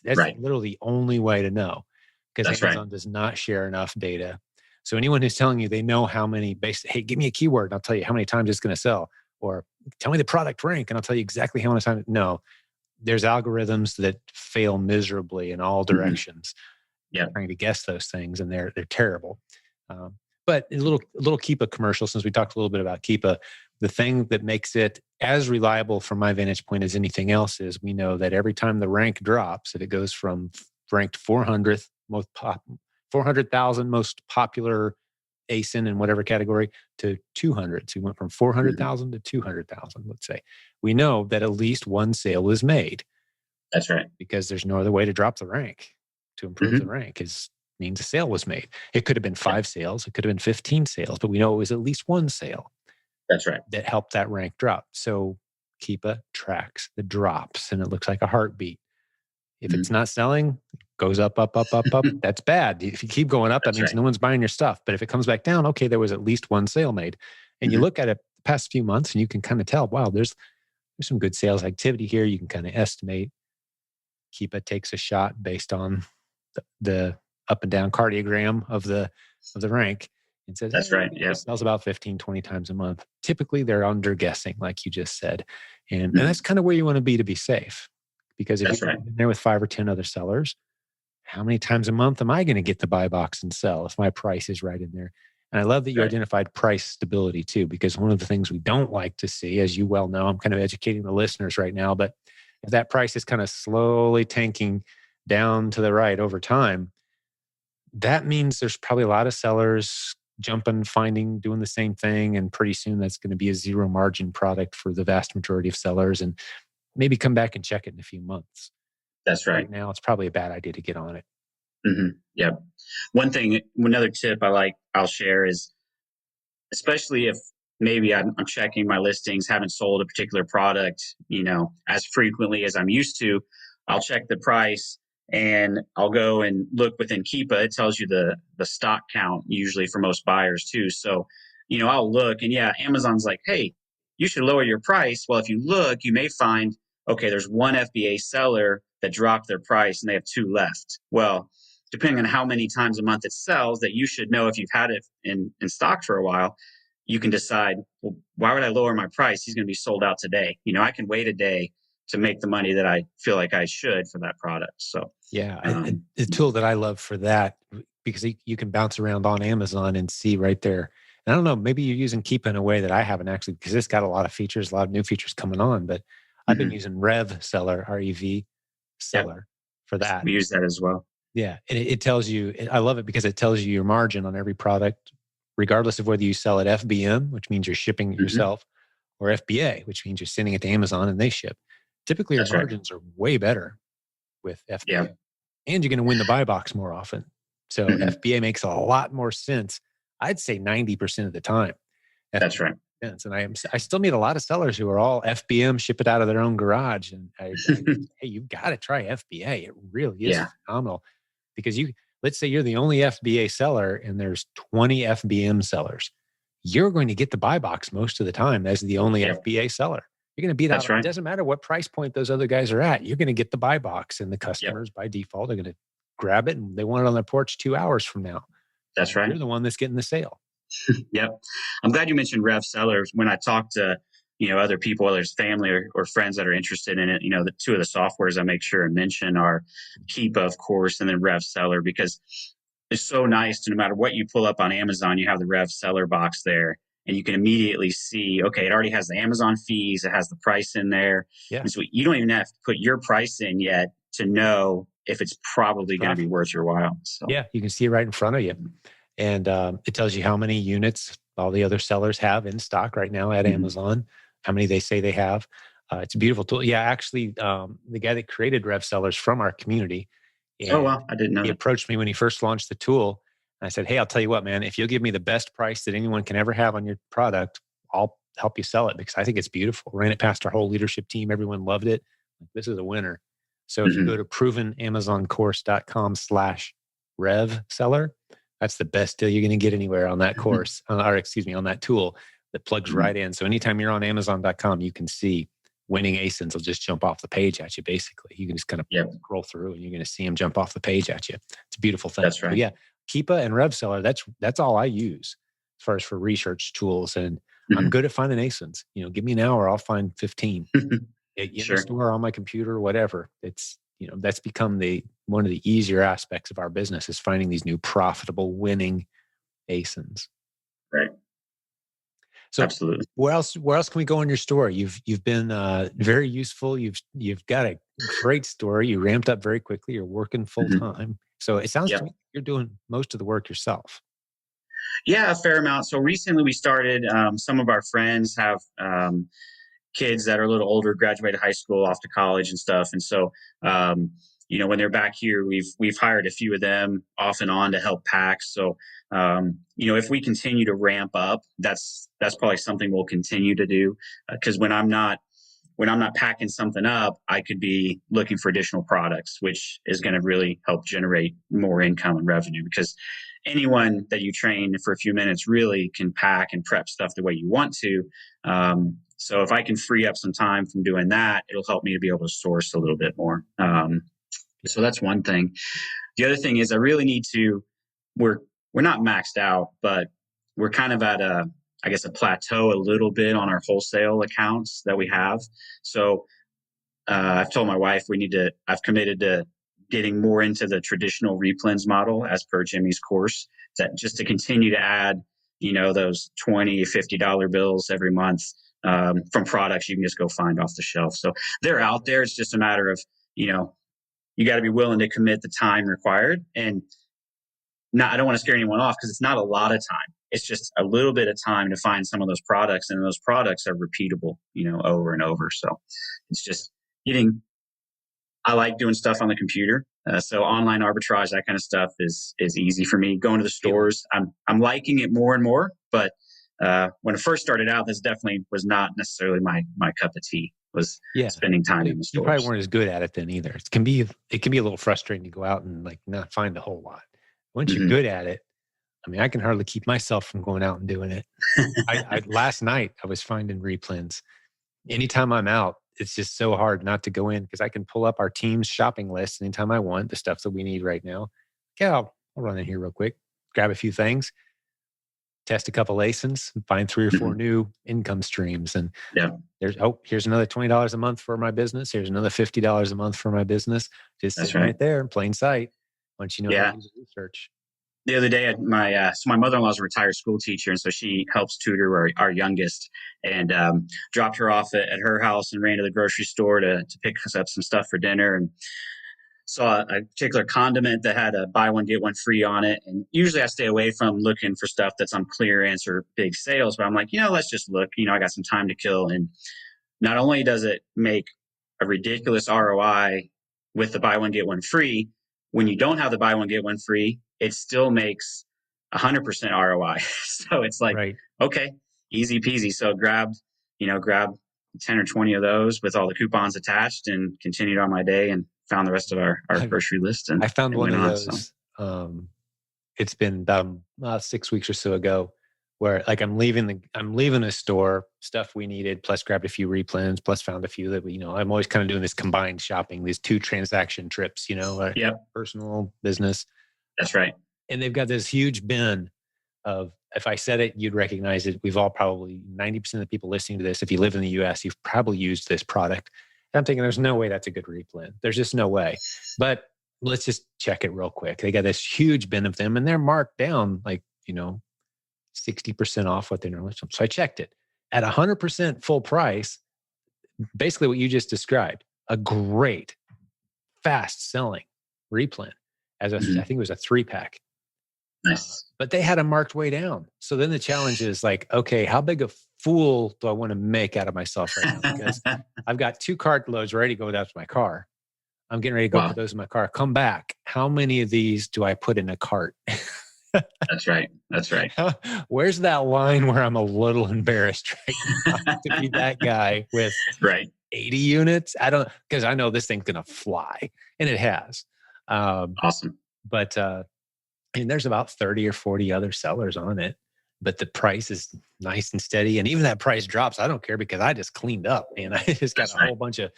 S1: That's
S2: Right.
S1: literally the only way to know, because
S2: That's right.
S1: Amazon does not share enough data. So anyone who's telling you they know how many, hey, give me a keyword and I'll tell you how many times it's going to sell, or tell me the product rank and I'll tell you exactly how many times. No, there's algorithms that fail miserably in all
S2: Hmm.
S1: directions
S2: Yeah.
S1: trying to guess those things, and they're terrible. But a little Keepa commercial, since we talked a little bit about Keepa, the thing that makes it as reliable from my vantage point as anything else is we know that every time the rank drops, if it goes from ranked 400th 400,000 most popular ASIN in whatever category to 200. So we went from
S2: Hmm.
S1: 400,000 to 200,000, let's say. We know that at least one sale was made,
S2: That's right.
S1: because there's no other way to drop the rank. To improve the
S2: Hmm.
S1: rank means a sale was made. It could have been
S2: Yeah.
S1: 5 sales, it could have been 15 sales, but we know it was at least one sale
S2: That's right.
S1: that helped that rank drop. So Keepa tracks the drops, and it looks like a heartbeat. If it's
S2: Hmm.
S1: not selling, it goes up, up, up, up, up. That's bad. If you keep going up, that
S2: That's
S1: means
S2: right.
S1: no one's buying your stuff. But if it comes back down, okay, there was at least one sale made. And you
S2: Hmm.
S1: look at it the past few months, and you can kind of tell, wow, there's some good sales activity here. You can kind of estimate. Keepa takes a shot based on the up and down cardiogram of the rank, and says,
S2: That's
S1: hey,
S2: right. Yeah.
S1: this sells about 15, 20 times a month. Typically, they're under guessing, like you just said. And
S2: Hmm.
S1: that's kind of where you want to be safe. Because if
S2: That's
S1: you're
S2: right.
S1: in there with 5 or 10 other sellers, how many times a month am I going to get the buy box and sell if my price is right in there? And I love that you
S2: Right.
S1: identified price stability too, because one of the things we don't like to see, as you well know, I'm kind of educating the listeners right now, but if that price is kind of slowly tanking down to the right over time, that means there's probably a lot of sellers jumping, finding, doing the same thing. And pretty soon that's going to be a zero margin product for the vast majority of sellers. And maybe come back and check it in a few months.
S2: That's right.
S1: Right now, it's probably a bad idea to get on it.
S2: Hmm. Yeah. Another tip I'll share is, especially if maybe I'm checking my listings, haven't sold a particular product, as frequently as I'm used to, I'll check the price and I'll go and look within Keepa. It tells you the stock count usually for most buyers too. So, I'll look and yeah, Amazon's like, hey, you should lower your price. Well, if you look, you may find, okay, there's one FBA seller that dropped their price and they have two left. Well, depending on how many times a month it sells, that you should know if you've had it in stock for a while, you can decide, well, why would I lower my price? He's going to be sold out today. I can wait a day to make the money that I feel like I should for that product. So,
S1: Yeah,
S2: um,
S1: a tool that I love for that, because you can bounce around on Amazon and see right there. And I don't know, maybe you're using Keep in a way that I haven't actually, because it's got a lot of features, a lot of new features coming on. But I've been
S2: mhm.
S1: using Rev Seller, REV
S2: Yep,
S1: Seller, for that.
S2: we use that as well.
S1: Yeah, and it tells you. I love it because it tells you your margin on every product, regardless of whether you sell at FBM, which means you're shipping it
S2: Hmm.
S1: yourself, or FBA, which means you're sending it to Amazon and they ship. Typically, your
S2: That's right.
S1: margins are way better with
S2: Yeah.
S1: FBA, and you're going to win the buy box more often. So
S2: Hmm.
S1: FBA makes a lot more sense. I'd say 90% of the time,
S2: That's
S1: FBA
S2: right.
S1: makes sense. And I still meet a lot of sellers who are all FBM, ship it out of their own garage. And hey, you've got to try FBA. It really is
S2: Yeah.
S1: phenomenal, because let's say you're the only FBA seller and there's 20 FBM sellers. You're going to get the buy box most of the time as the only
S2: Yep.
S1: FBA seller. You're going to beat out.
S2: That's
S1: It
S2: right.
S1: doesn't matter what price point those other guys are at. You're going to get the buy box, and the
S2: Yep.
S1: customers by default are going to grab it, and they want it on their porch 2 hours from now.
S2: That's right.
S1: You're the one that's getting the sale.
S2: Yep. I'm glad you mentioned Rev Sellers. When I talk to, other people, whether it's family or friends that are interested in it, the two of the softwares I make sure and mention are Keepa, of course, and then Rev Seller, because it's so nice to, no matter what you pull up on Amazon, you have the Rev Seller box there and you can immediately see, okay, it already has the Amazon fees, it has the price in there.
S1: Yeah,
S2: And so you don't even have to put your price in yet to know if it's
S1: it's
S2: probably going to be
S1: profitable.
S2: worth your while. So,
S1: Yeah, you can see it right in front of you. And it tells you how many units all the other sellers have in stock right now at
S2: mhm.
S1: Amazon, how many they say they have. It's a beautiful tool. Yeah, actually, the guy that created Rev Sellers from our community,
S2: Oh,
S1: and
S2: wow, I didn't know
S1: he
S2: that.
S1: approached me when he first launched the tool. And I said, hey, I'll tell you what, man, if you'll give me the best price that anyone can ever have on your product, I'll help you sell it, because I think it's beautiful. Ran it past our whole leadership team. Everyone loved it. This is a winner. So if you go
S2: Hmm.
S1: to provenamazoncourse.com/rev seller, that's the best deal you're going to get anywhere on that course, or excuse me, on that tool. that plugs
S2: Mhm.
S1: right in. So anytime you're on Amazon.com, you can see winning ASINs will just jump off the page at you, basically. You can just kind of
S2: Yep,
S1: scroll through and you're going to see them jump off the page at you. It's a beautiful thing.
S2: that's
S1: So
S2: right.
S1: yeah, Keepa and RevSeller, that's all I use as far as for research tools. And I'm
S2: Mhm.
S1: good at finding ASINs. Give me an hour, I'll find 15 in the
S2: Sure.
S1: store, on my computer, whatever. It's, that's become one of the easier aspects of our business, is finding these new profitable winning ASINs.
S2: Right.
S1: So
S2: Absolutely.
S1: where else can we go in your store? You've been very useful. You've got a great story. You ramped up very quickly. You're working full
S2: Mhm.
S1: time. So it sounds to
S2: Yep.
S1: me you're doing most of the work yourself.
S2: Yeah, a fair amount. So recently we started, some of our friends have kids that are a little older, graduated high school, off to college and stuff. And so, um, when they're back here, we've hired a few of them off and on to help pack. So, if we continue to ramp up, that's probably something we'll continue to do. Because when I'm not packing something up, I could be looking for additional products, which is going to really help generate more income and revenue. Because anyone that you train for a few minutes really can pack and prep stuff the way you want to. So if I can free up some time from doing that, it'll help me to be able to source a little bit more.
S1: Yeah.
S2: So that's one thing. The other thing is I really need to. We're not maxed out, but we're kind of at I guess, a plateau a little bit on our wholesale accounts that we have. So I've told my wife I've committed to getting more into the traditional replens model as per Jimmy's course, that just to continue to add, those $20, $50 bills every month, from products you can just go find off the shelf. So they're out there. It's just a matter of, you know, you got to be willing to commit the time required. And I don't want to scare anyone off, because it's not a lot of time. It's just a little bit of time to find some of those products, and those products are repeatable, over and over. So it's just getting. I like doing stuff on the computer, so online arbitrage, that kind of stuff is easy for me. Going to the
S1: Appealing.
S2: stores, I'm liking it more and more. But when it first started out, this definitely was not necessarily my cup of tea. Was
S1: Yeah.
S2: spending time in the
S1: You probably
S2: stores.
S1: weren't as good at it then either. It can be a little frustrating to go out and like not find a whole lot. Once you're
S2: Hmm.
S1: good at it, I mean, I can hardly keep myself from going out and doing it. I last night I was finding replens. Anytime I'm out, it's just so hard not to go in, because I can pull up our team's shopping list anytime I want, the stuff that we need right now. Yeah, I'll run in here real quick, grab a few things, test a couple ASINs, and find 3 or 4
S2: Hmm.
S1: new income streams. And
S2: Yeah,
S1: here's another $20 a month for my business. Here's another $50 a month for my business. Just
S2: that's
S1: sitting
S2: right.
S1: right there in plain sight once you know how to
S2: Yeah.
S1: do the research.
S2: The other day, my mother-in-law is a retired school teacher, and so she helps tutor our youngest. And dropped her off at her house and ran to the grocery store to pick us up some stuff for dinner, and saw a particular condiment that had a buy one get one free on it. And usually I stay away from looking for stuff that's on clearance or big sales, but I'm like, let's just look. I got some time to kill. And not only does it make a ridiculous ROI with the buy one get one free, when you don't have the buy one get one free, it still makes 100% ROI. So it's like,
S1: Right.
S2: okay, easy peasy. So grab 10 or 20 of those with all the coupons attached, and continued on my day and found the rest of our
S1: I,
S2: grocery list,
S1: I
S2: and,
S1: found
S2: and
S1: one
S2: went
S1: of
S2: on. So,
S1: those. It's been about 6 weeks or so ago, where like I'm leaving a store, stuff we needed, plus grabbed a few replens, plus found a few that I'm always kind of doing this combined shopping, these 2 transaction trips,
S2: yep,
S1: personal, business.
S2: that's right.
S1: And they've got this huge bin of, if I said it, you'd recognize it. We've all probably, 90% of the people listening to this, if you live in the US, you've probably used this product. And I'm thinking there's no way that's a good replen. There's just no way. But let's just check it real quick. They got this huge bin of them, and they're marked down like, 60% off what they normally sell. So I checked it at 100% full price, basically what you just described, a great fast selling replen I
S2: Hmm.
S1: think it was a 3-pack.
S2: Nice.
S1: But they had them marked way down. So then the challenge is like, okay, how big a fool do I want to make out of myself right now? Because I've got 2 cart loads ready to go out to my car. I'm getting ready to go put
S2: Wow,
S1: those in my car. Come back. How many of these do I put in a cart?
S2: that's right. That's right.
S1: Where's that line where I'm a little embarrassed right now to be that guy with
S2: Right.
S1: 80 units? I don't, because I know this thing's going to fly, and it has. Um,
S2: Awesome.
S1: but there's about 30 or 40 other sellers on it but the price is nice and steady. And even that price drops, I don't care because I just cleaned up and I just got
S2: That's
S1: a
S2: right.
S1: whole bunch of,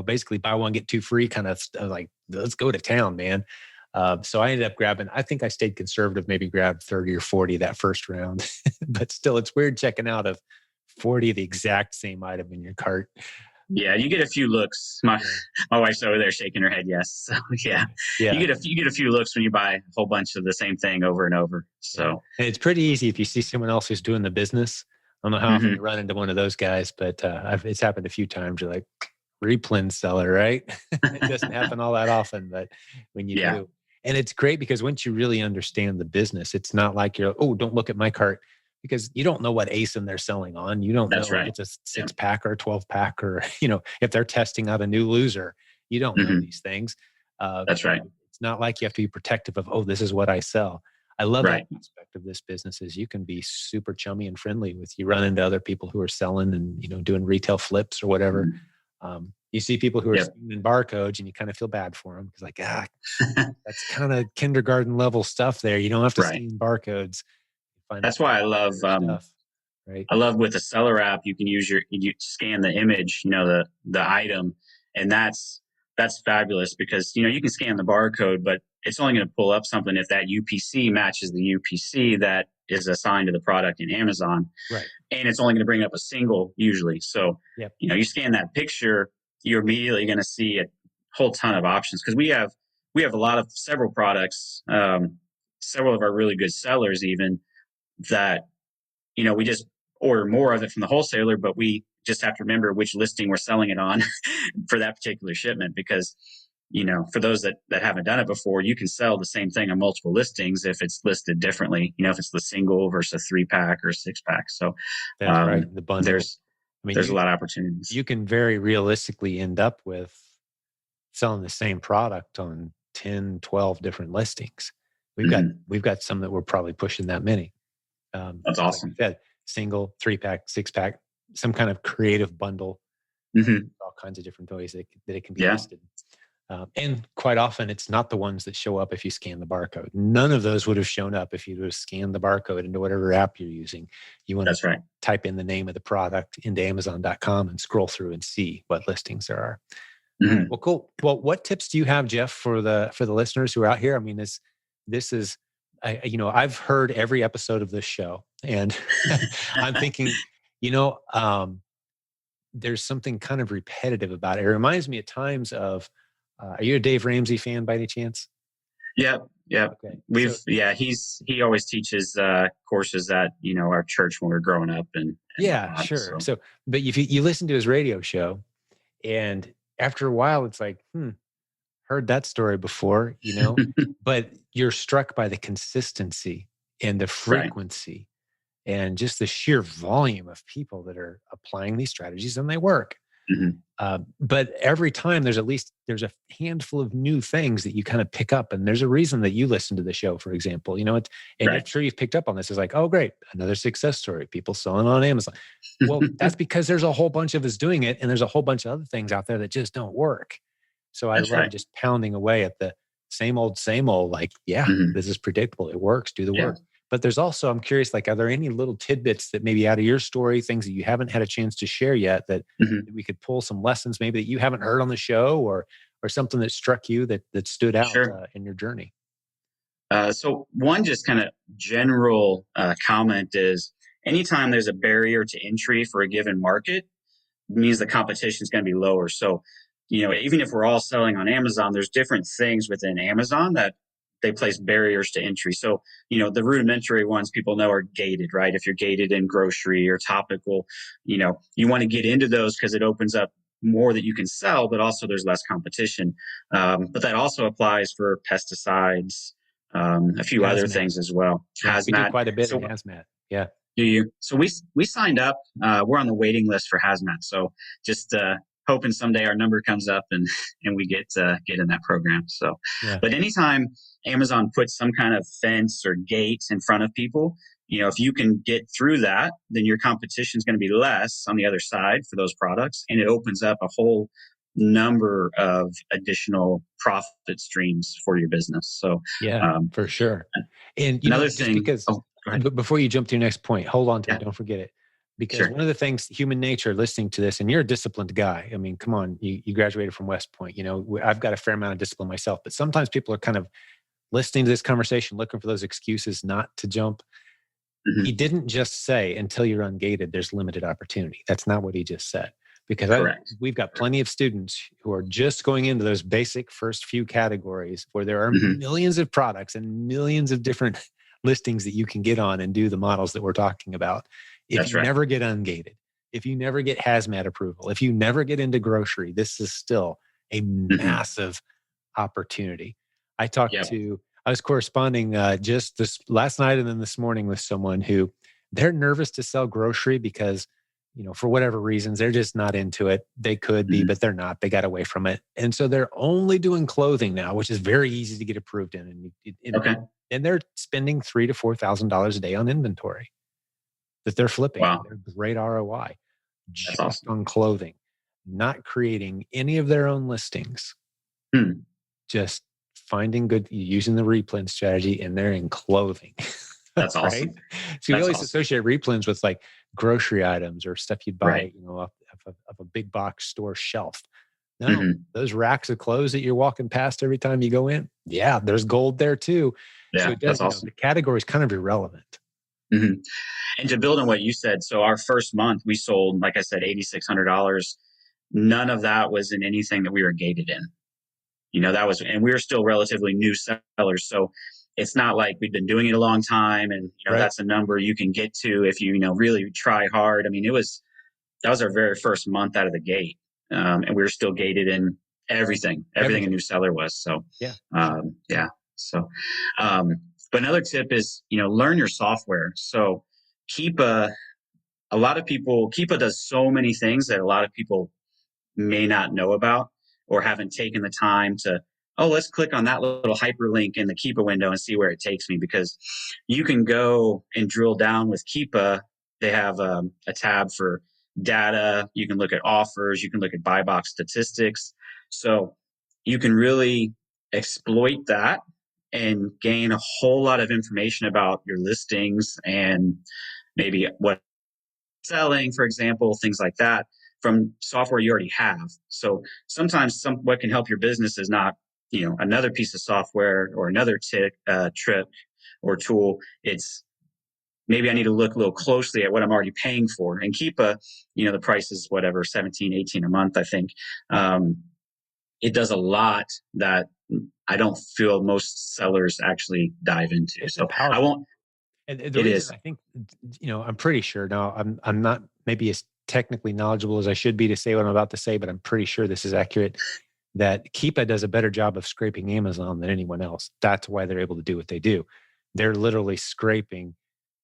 S1: basically buy one, get two free kind of like, let's go to town, man. So I ended up grabbing, I think I stayed conservative, maybe grabbed 30 or 40 that first round, but still it's weird checking out of 40 of the exact same item in your cart.
S2: Yeah, you get a few looks. My
S1: Yeah.
S2: my wife's over there shaking her head. Yes. So yeah,
S1: Yeah.
S2: you get a few looks when you buy a whole bunch of the same thing over and over.
S1: Yeah.
S2: So
S1: And it's pretty easy if you see someone else who's doing the business. I don't know how often you
S2: mhm,
S1: run into one of those guys, but it's happened a few times. You're like, replens seller, right? It doesn't happen all that often, but when you
S2: yeah,
S1: do, and it's great because once you really understand the business, it's not like you're, oh, don't look at my cart because you don't know what ASIN they're selling on. You don't
S2: that's
S1: know if
S2: right.
S1: it's a
S2: Yeah,
S1: 6 pack or a 12 pack or, if they're testing out a new loser. You don't know
S2: mhm,
S1: these things.
S2: that's right.
S1: It's not like you have to be protective of, oh, this is what I sell. I love that
S2: Right.
S1: aspect of this business is you can be super chummy and friendly with you run into other people who are selling and, doing retail flips or whatever.
S2: Mhm.
S1: You see people who are
S2: Yep.
S1: scanning barcodes and you kind of feel bad for them because like, that's kind of kindergarten level stuff there. You don't have to
S2: Right.
S1: scan barcodes. You find out
S2: That's why
S1: better stuff, right?
S2: I love with the seller app, you can use you scan the image, the item, and that's fabulous because you can scan the barcode, but it's only going to pull up something if that UPC matches the UPC that is assigned to the product in Amazon,
S1: Right.
S2: and it's only going to bring up a single usually. So,
S1: Yep.
S2: you scan that picture, you're immediately going to see a whole ton of options because we have a lot of several products, several of our really good sellers even that we just order more of it from the wholesaler, but we just have to remember which listing we're selling it on for that particular shipment because for those that haven't done it before, you can sell the same thing on multiple listings if it's listed differently, if it's the single versus a 3 pack or 6 pack. So
S1: That's right. The bundle.
S2: there's
S1: I mean,
S2: there's a
S1: you
S2: lot of opportunities.
S1: you can very realistically end up with selling the same product on 10, 12 different listings. We've got
S2: Hmm.
S1: we've got some that we're probably pushing that many.
S2: That's
S1: Like you
S2: awesome.
S1: said, single, 3 pack, 6 pack, some kind of creative bundle,
S2: Hmm.
S1: all kinds of different ways that it can be
S2: Yeah,
S1: listed. And quite often, it's not the ones that show up if you scan the barcode. None of those would have shown up if you would have scanned the barcode into whatever app you're using. You want to
S2: that's right.
S1: type in the name of the product into Amazon.com and scroll through and see what listings there are. All right.
S2: Hmm.
S1: Well, cool. Well, what tips do you have, Jeff, for the listeners who are out here? I mean, this is, I've heard every episode of this show, and I'm thinking, you know, um, there's something kind of repetitive about it. It reminds me at times of. Are you a Dave Ramsey fan by any chance?
S2: Yep, yep.
S1: Okay, so
S2: He always teaches courses at our church when we are growing up and
S1: yeah,
S2: whatnot.
S1: sure.
S2: So
S1: So, but if you listen to his radio show, and after a while, it's like, heard that story before, but you're struck by the consistency and the
S2: right.
S1: frequency and just the sheer volume of people that are applying these strategies and they work.
S2: Hmm.
S1: But every time there's a handful of new things that you kind of pick up, and there's a reason that you listen to the show, for example. And I'm
S2: Right.
S1: sure you've picked up on this. It's like, oh, great, another success story. People selling on Amazon. Well, that's because there's a whole bunch of us doing it, and there's a whole bunch of other things out there that just don't work. So I
S2: That's
S1: love
S2: right.
S1: just pounding away at the same old, same old. Like, yeah,
S2: Hmm.
S1: this is predictable. It works. Do the
S2: Yeah.
S1: work. But there's also, I'm curious, like, are there any little tidbits that maybe out of your story, things that you haven't had a chance to share yet that
S2: Hmm.
S1: we could pull some lessons maybe that you haven't heard on the show or something that struck you that stood out
S2: Sure.
S1: in your journey?
S2: So one just kind of general comment is anytime there's a barrier to entry for a given market means the competition is going to be lower. So, even if we're all selling on Amazon, there's different things within Amazon that they place barriers to entry. So, the rudimentary ones people know are gated, right? If you're gated in grocery or topical, you want to get into those because it opens up more that you can sell, but also there's less competition. But that also applies for pesticides, a few other
S1: Hazmat.
S2: things as well.
S1: Yeah, we do
S2: Hazmat.
S1: quite a bit in
S2: So
S1: hazmat. Yeah.
S2: do you? So we signed up. We're on the waiting list for hazmat. So just hoping someday our number comes up and and we get in that program. So,
S1: Yeah.
S2: but anytime Amazon puts some kind of fence or gate in front of people, if you can get through that, then your competition is going to be less on the other side for those products, and it opens up a whole number of additional profit streams for your business. So,
S1: Yeah,
S2: um,
S1: for sure. And
S2: another
S1: just
S2: thing.
S1: because
S2: Oh, Go ahead.
S1: But before you jump to your next point, hold on to
S2: Yeah,
S1: it. Don't forget it. Because
S2: sure.
S1: one of the things, human nature, listening to this, and you're a disciplined guy. I mean, come on, you graduated from West Point. I've got a fair amount of discipline myself, but sometimes people are kind of listening to this conversation, looking for those excuses not to jump. He
S2: Hmm.
S1: didn't just say until you're ungated, there's limited opportunity. That's not what he just said. Because
S2: Correct.
S1: we've got plenty of students who are just going into those basic first few categories where there are
S2: Hmm.
S1: millions of products and millions of different listings that you can get on and do the models that we're talking about. If
S2: That's
S1: you
S2: right.
S1: never get ungated, if you never get hazmat approval, if you never get into grocery, this is still a
S2: Hmm.
S1: massive opportunity.
S2: Yep.
S1: I was corresponding just this last night and then this morning with someone who they're nervous to sell grocery because, for whatever reasons, they're just not into it. They could be,
S2: Hmm.
S1: but they're not. They got away from it. And so they're only doing clothing now, which is very easy to get approved in.
S2: Okay.
S1: And they're spending $3,000 to $4,000 a day on inventory that they're flipping.
S2: Wow.
S1: They're great ROI
S2: That's
S1: just
S2: awesome.
S1: on clothing, not creating any of their own listings,
S2: Hmm.
S1: just finding good, using the replen strategy, and they're in clothing.
S2: That's
S1: Right?
S2: awesome.
S1: So we
S2: That's
S1: always
S2: awesome.
S1: associate replens with like grocery items or stuff you'd
S2: Right.
S1: buy, of a big box store shelf. No,
S2: Hmm.
S1: those racks of clothes that you're walking past every time you go in, yeah, there's gold there too. So
S2: Yeah,
S1: it does,
S2: that's awesome.
S1: the category is kind of irrelevant.
S2: Hmm. And to build on what you said, so our first month we sold, like I said, $8,600. None of that was in anything that we were gated in. That was, and we were still relatively new sellers. So it's not like we'd been doing it a long time and,
S1: Right?
S2: that's a number you can get to if you, really try hard. I mean, that was our very first month out of the gate. And we were still gated in everything a
S1: Everything.
S2: new seller was. So,
S1: Yeah, for sure.
S2: yeah. So, um, but another tip is, learn your software. So keep a lot of people, Keepa does so many things that a lot of people may not know about or haven't taken the time to, oh, let's click on that little hyperlink in the Keepa window and see where it takes me, because you can go and drill down with Keepa. They have a tab for data. You can look at offers. You can look at buy box statistics. So you can really exploit that and gain a whole lot of information about your listings and maybe what selling, for example, things like that from software you already have. So sometimes what can help your business is not, another piece of software or another trip or tool. It's maybe I need to look a little closely at what I'm already paying for and keep the price is whatever, 17, 18 a month, I think. Um, it does a lot that I don't feel most sellers actually dive into.
S1: It's a
S2: So I
S1: powerful.
S2: won't,
S1: And the
S2: it
S1: reason
S2: is.
S1: I think, I'm pretty sure now, I'm not maybe as technically knowledgeable as I should be to say what I'm about to say, but I'm pretty sure this is accurate. That Keepa does a better job of scraping Amazon than anyone else. That's why they're able to do what they do. They're literally scraping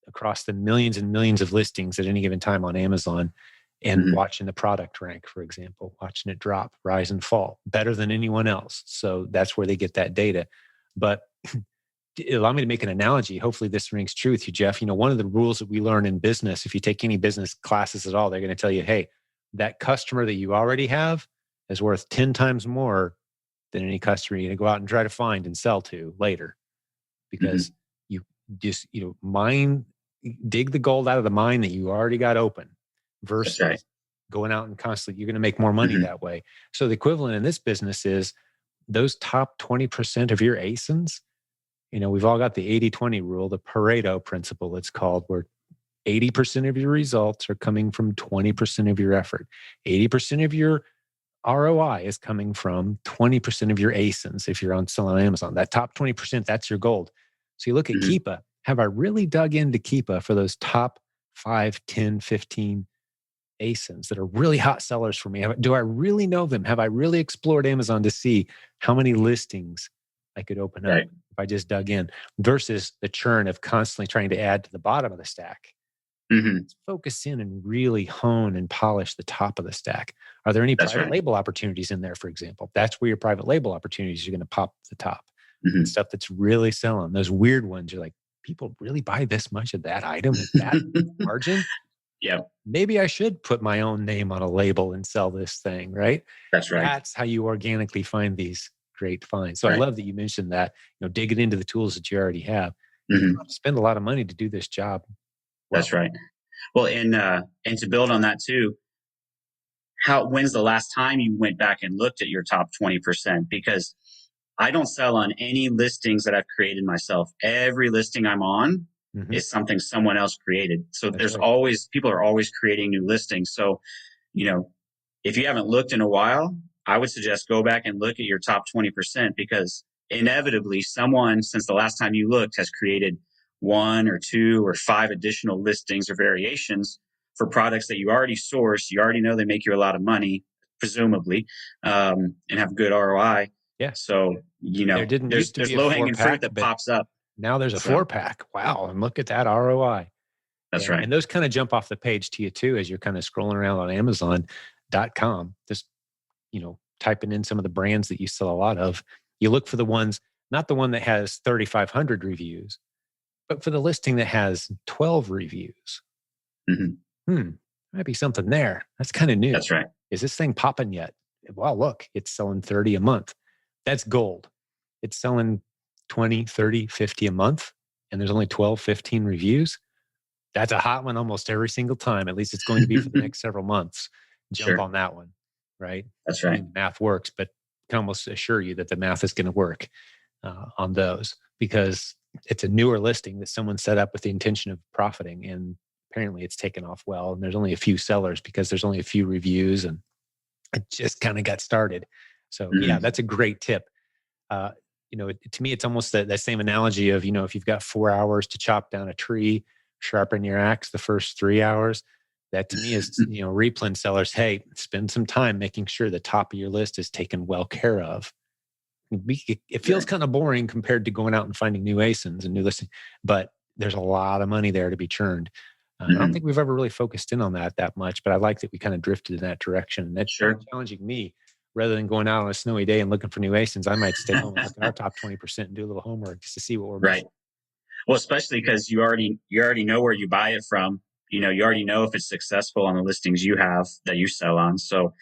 S1: across the millions and millions of listings at any given time on Amazon and
S2: Mhm.
S1: watching the product rank, for example, watching it drop, rise and fall better than anyone else. So that's where they get that data. But allow me to make an analogy. Hopefully this rings true with you, Jeff. One of the rules that we learn in business, if you take any business classes at all, they're going to tell you, hey, that customer that you already have is worth 10 times more than any customer you're going to go out and try to find and sell to later, because
S2: Mhm.
S1: you just, dig the gold out of the mine that you already got open
S2: That's right.
S1: versus going out and constantly, you're going to make more money
S2: Mhm.
S1: that way. So the equivalent in this business is those top 20% of your ASINs. We've all got the 80-20 rule, the Pareto principle, it's called, where 80% of your results are coming from 20% of your effort. 80% of your ROI is coming from 20% of your ASINs if you're on selling on Amazon. That top 20%, that's your gold. So you look at
S2: Mhm.
S1: Keepa. Have I really dug into Keepa for those top 5, 10, 15 ASINs that are really hot sellers for me? Do I really know them? Have I really explored Amazon to see how many listings I could open up
S2: Right.
S1: if I just dug in versus the churn of constantly trying to add to the bottom of the stack?
S2: Mhm.
S1: Let's focus in and really hone and polish the top of the stack. Are there any
S2: That's
S1: private
S2: right.
S1: label opportunities in there, for example? That's where your private label opportunities are going to pop the top.
S2: Mhm.
S1: Stuff that's really selling. Those weird ones, you're like, people really buy this much of that item at that margin?
S2: Yep,
S1: Maybe I should put my own name on a label and sell this thing, right?
S2: that's right.
S1: That's how you organically find these great finds. So I
S2: Right.
S1: love that you mentioned that, digging into the tools that you already have.
S2: Hmm.
S1: spend a lot of money to do this job.
S2: That's
S1: Well,
S2: right. Well, and to build on that too, when's the last time you went back and looked at your top 20%? Because I don't sell on any listings that I've created myself. Every listing I'm on
S1: hmm,
S2: is something someone else created. So
S1: that's
S2: there's
S1: right.
S2: always, people are always creating new listings. So, you know, if you haven't looked in a while, I would suggest go back and look at your top 20% because inevitably someone since the last time you looked has created one or two or five additional listings or variations for products that you already source. You already know they make you a lot of money, presumably, and have good ROI.
S1: Yeah.
S2: So,
S1: There didn't used to
S2: there's
S1: be a
S2: low
S1: four
S2: hanging fruit
S1: pack,
S2: that
S1: but
S2: pops up.
S1: now there's a
S2: So
S1: 4-pack. Wow. And look at that ROI.
S2: that's right.
S1: And those kind of jump off the page to you too, as you're kind of scrolling around on Amazon.com, just, typing in some of the brands that you sell a lot of. You look for the ones, not the one that has 3,500 reviews, but for the listing that has 12 reviews.
S2: Hmm.
S1: Hmm, might be something there. That's kind of new.
S2: That's right.
S1: Is this thing popping yet? Well, look, it's selling 30 a month. That's gold. It's selling 20, 30, 50 a month, and there's only 12, 15 reviews. That's a hot one almost every single time. At least it's going to be for the next several months. Jump
S2: Sure.
S1: on that one, right?
S2: That's
S1: I
S2: right.
S1: mean, the math works, but I can almost assure you that the math is going to work on those because it's a newer listing that someone set up with the intention of profiting. And apparently it's taken off well. And there's only a few sellers because there's only a few reviews and it just kind of got started. So, yeah,
S2: Hmm.
S1: that's a great tip. Uh, to me, it's almost that same analogy of, if you've got 4 hours to chop down a tree, sharpen your axe the first 3 hours. That to me is, replen sellers. Hey, spend some time making sure the top of your list is taken well care of. It feels
S2: Right.
S1: kind of boring compared to going out and finding new ASINs and new listings, but there's a lot of money there to be churned. I don't think
S2: Hmm.
S1: we've ever really focused in on that much, but I like that we kind of drifted in that direction. And that's kind of
S2: Sure.
S1: challenging me. Rather than going out on a snowy day and looking for new ASINs, I might stay home and look at our top 20% and do a little homework just to see what we're
S2: Right.
S1: missing.
S2: Well, especially because you already know where you buy it from. You already know if it's successful on the listings you have that you sell on. So,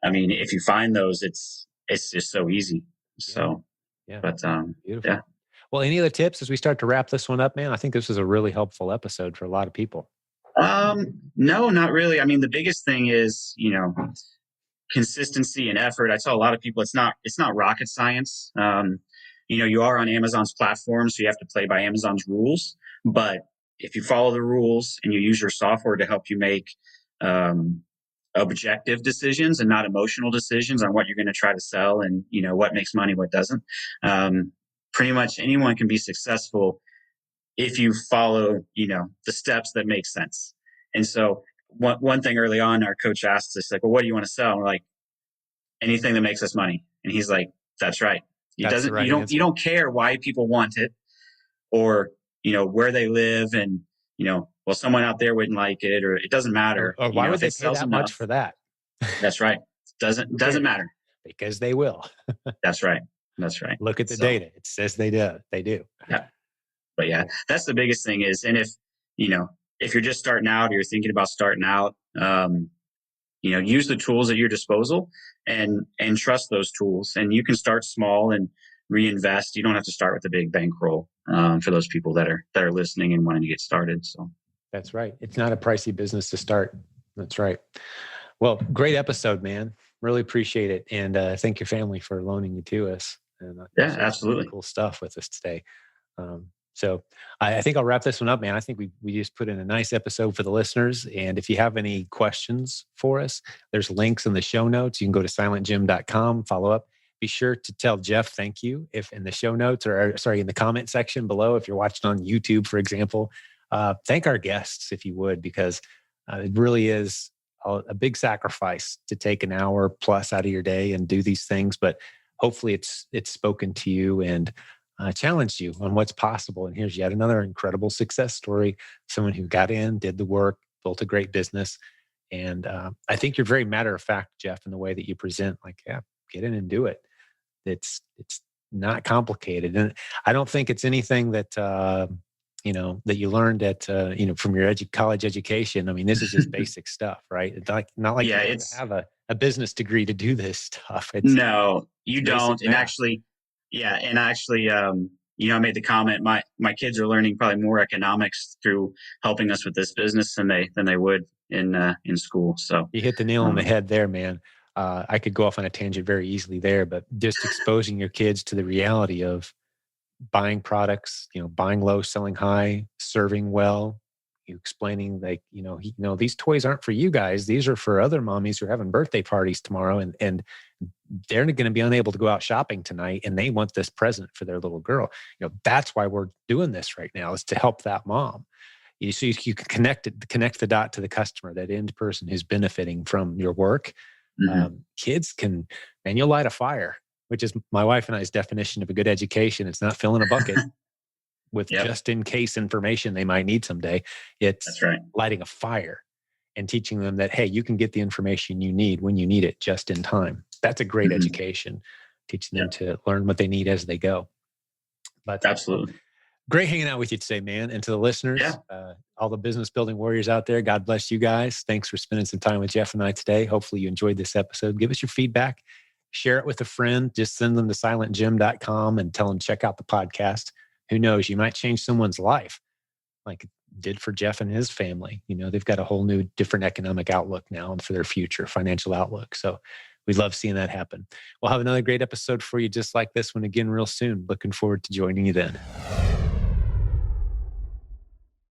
S2: I mean, if you find those, it's just so easy.
S1: Yeah.
S2: So,
S1: Yeah.
S2: but yeah.
S1: Beautiful. Well, any other tips as we start to wrap this one up, man? I think this is a really helpful episode for a lot of people.
S2: No, not really. I mean, the biggest thing is, consistency and effort. I tell a lot of people it's not rocket science. You are on Amazon's platform, so you have to play by Amazon's rules. But if you follow the rules and you use your software to help you make um, objective decisions and not emotional decisions on what you're going to try to sell and what makes money, what doesn't, um, pretty much anyone can be successful if you follow the steps that make sense. And so one thing early on, our coach asked us like, well, what do you want to sell? And we're like, anything that makes us money. And he's like, that's right. It
S1: That's the
S2: doesn't,
S1: right
S2: you
S1: answer.
S2: don't care why people want it or, where they live. And, well, someone out there wouldn't like it, or it doesn't matter.
S1: Or why would
S2: If
S1: they
S2: it
S1: pay
S2: sells
S1: that much
S2: enough,
S1: for that?
S2: that's right.
S1: Who
S2: Doesn't
S1: cares?
S2: matter.
S1: Because they will.
S2: That's right. That's right.
S1: Look at the
S2: So,
S1: data. It says they do. They do.
S2: yeah. But yeah,
S1: Cool.
S2: that's the biggest thing is, and you know, if you're just starting out or you're thinking about starting out, use the tools at your disposal and trust those tools. And you can start small and reinvest. You don't have to start with a big bankroll for those people that are listening and wanting to get started. So
S1: That's right. It's not a pricey business to start. That's right. Well, great episode, man. Really appreciate it. And thank your family for loaning you to us. And
S2: yeah,
S1: shared some really
S2: absolutely.
S1: cool stuff with us today. So I think I'll wrap this one up, man. I think we just put in a nice episode for the listeners. And if you have any questions for us, there's links in the show notes. You can go to silentjim.com, follow up. Be sure to tell Jeff thank you if in the show notes or sorry, in the comment section below, if you're watching on YouTube, for example, thank our guests if you would, because it really is a big sacrifice to take an hour plus out of your day and do these things. But hopefully it's spoken to you and challenged you on what's possible. And here's yet another incredible success story. Someone who got in, did the work, built a great business. And I think you're very matter of fact, Jeff, in the way that you present, like, yeah, get in and do it. It's not complicated. And I don't think it's anything that, that you learned at, from your college education. I mean, this is just basic stuff, right? It's not like
S2: Yeah,
S1: you have to have a business degree to do this stuff. It's
S2: no, you
S1: basic
S2: don't. And
S1: math.
S2: actually, yeah, and actually, I made the comment, my kids are learning probably more economics through helping us with this business than they would in school. So
S1: You hit the nail on the head there, man. I could go off on a tangent very easily there, but just exposing your kids to the reality of buying products, buying low, selling high, serving well, you explaining like, these toys aren't for you guys. These are for other mommies who are having birthday parties tomorrow, and they're going to be unable to go out shopping tonight, and they want this present for their little girl. That's why we're doing this right now, is to help that mom. So you can connect the dot to the customer, that end person who's benefiting from your work. Kids can, and you'll light a fire, which is my wife and I's definition of a good education. It's not filling a bucket with
S2: Yep.
S1: just in case information they might need someday. It's lighting a fire and teaching them that, hey, you can get the information you need when you need it just in time. That's a great education, teaching them to learn what they need as they go. But
S2: absolutely.
S1: Great hanging out with you today, man. And to the listeners, all the business building warriors out there, God bless you guys. Thanks for spending some time with Jeff and I today. Hopefully you enjoyed this episode. Give us your feedback. Share it with a friend. Just send them to silentjim.com and tell them check out the podcast. Who knows? You might change someone's life like it did for Jeff and his family. They've got a whole new, different economic outlook now and for their future, financial outlook. So we love seeing that happen. We'll have another great episode for you just like this one again real soon. Looking forward to joining you then.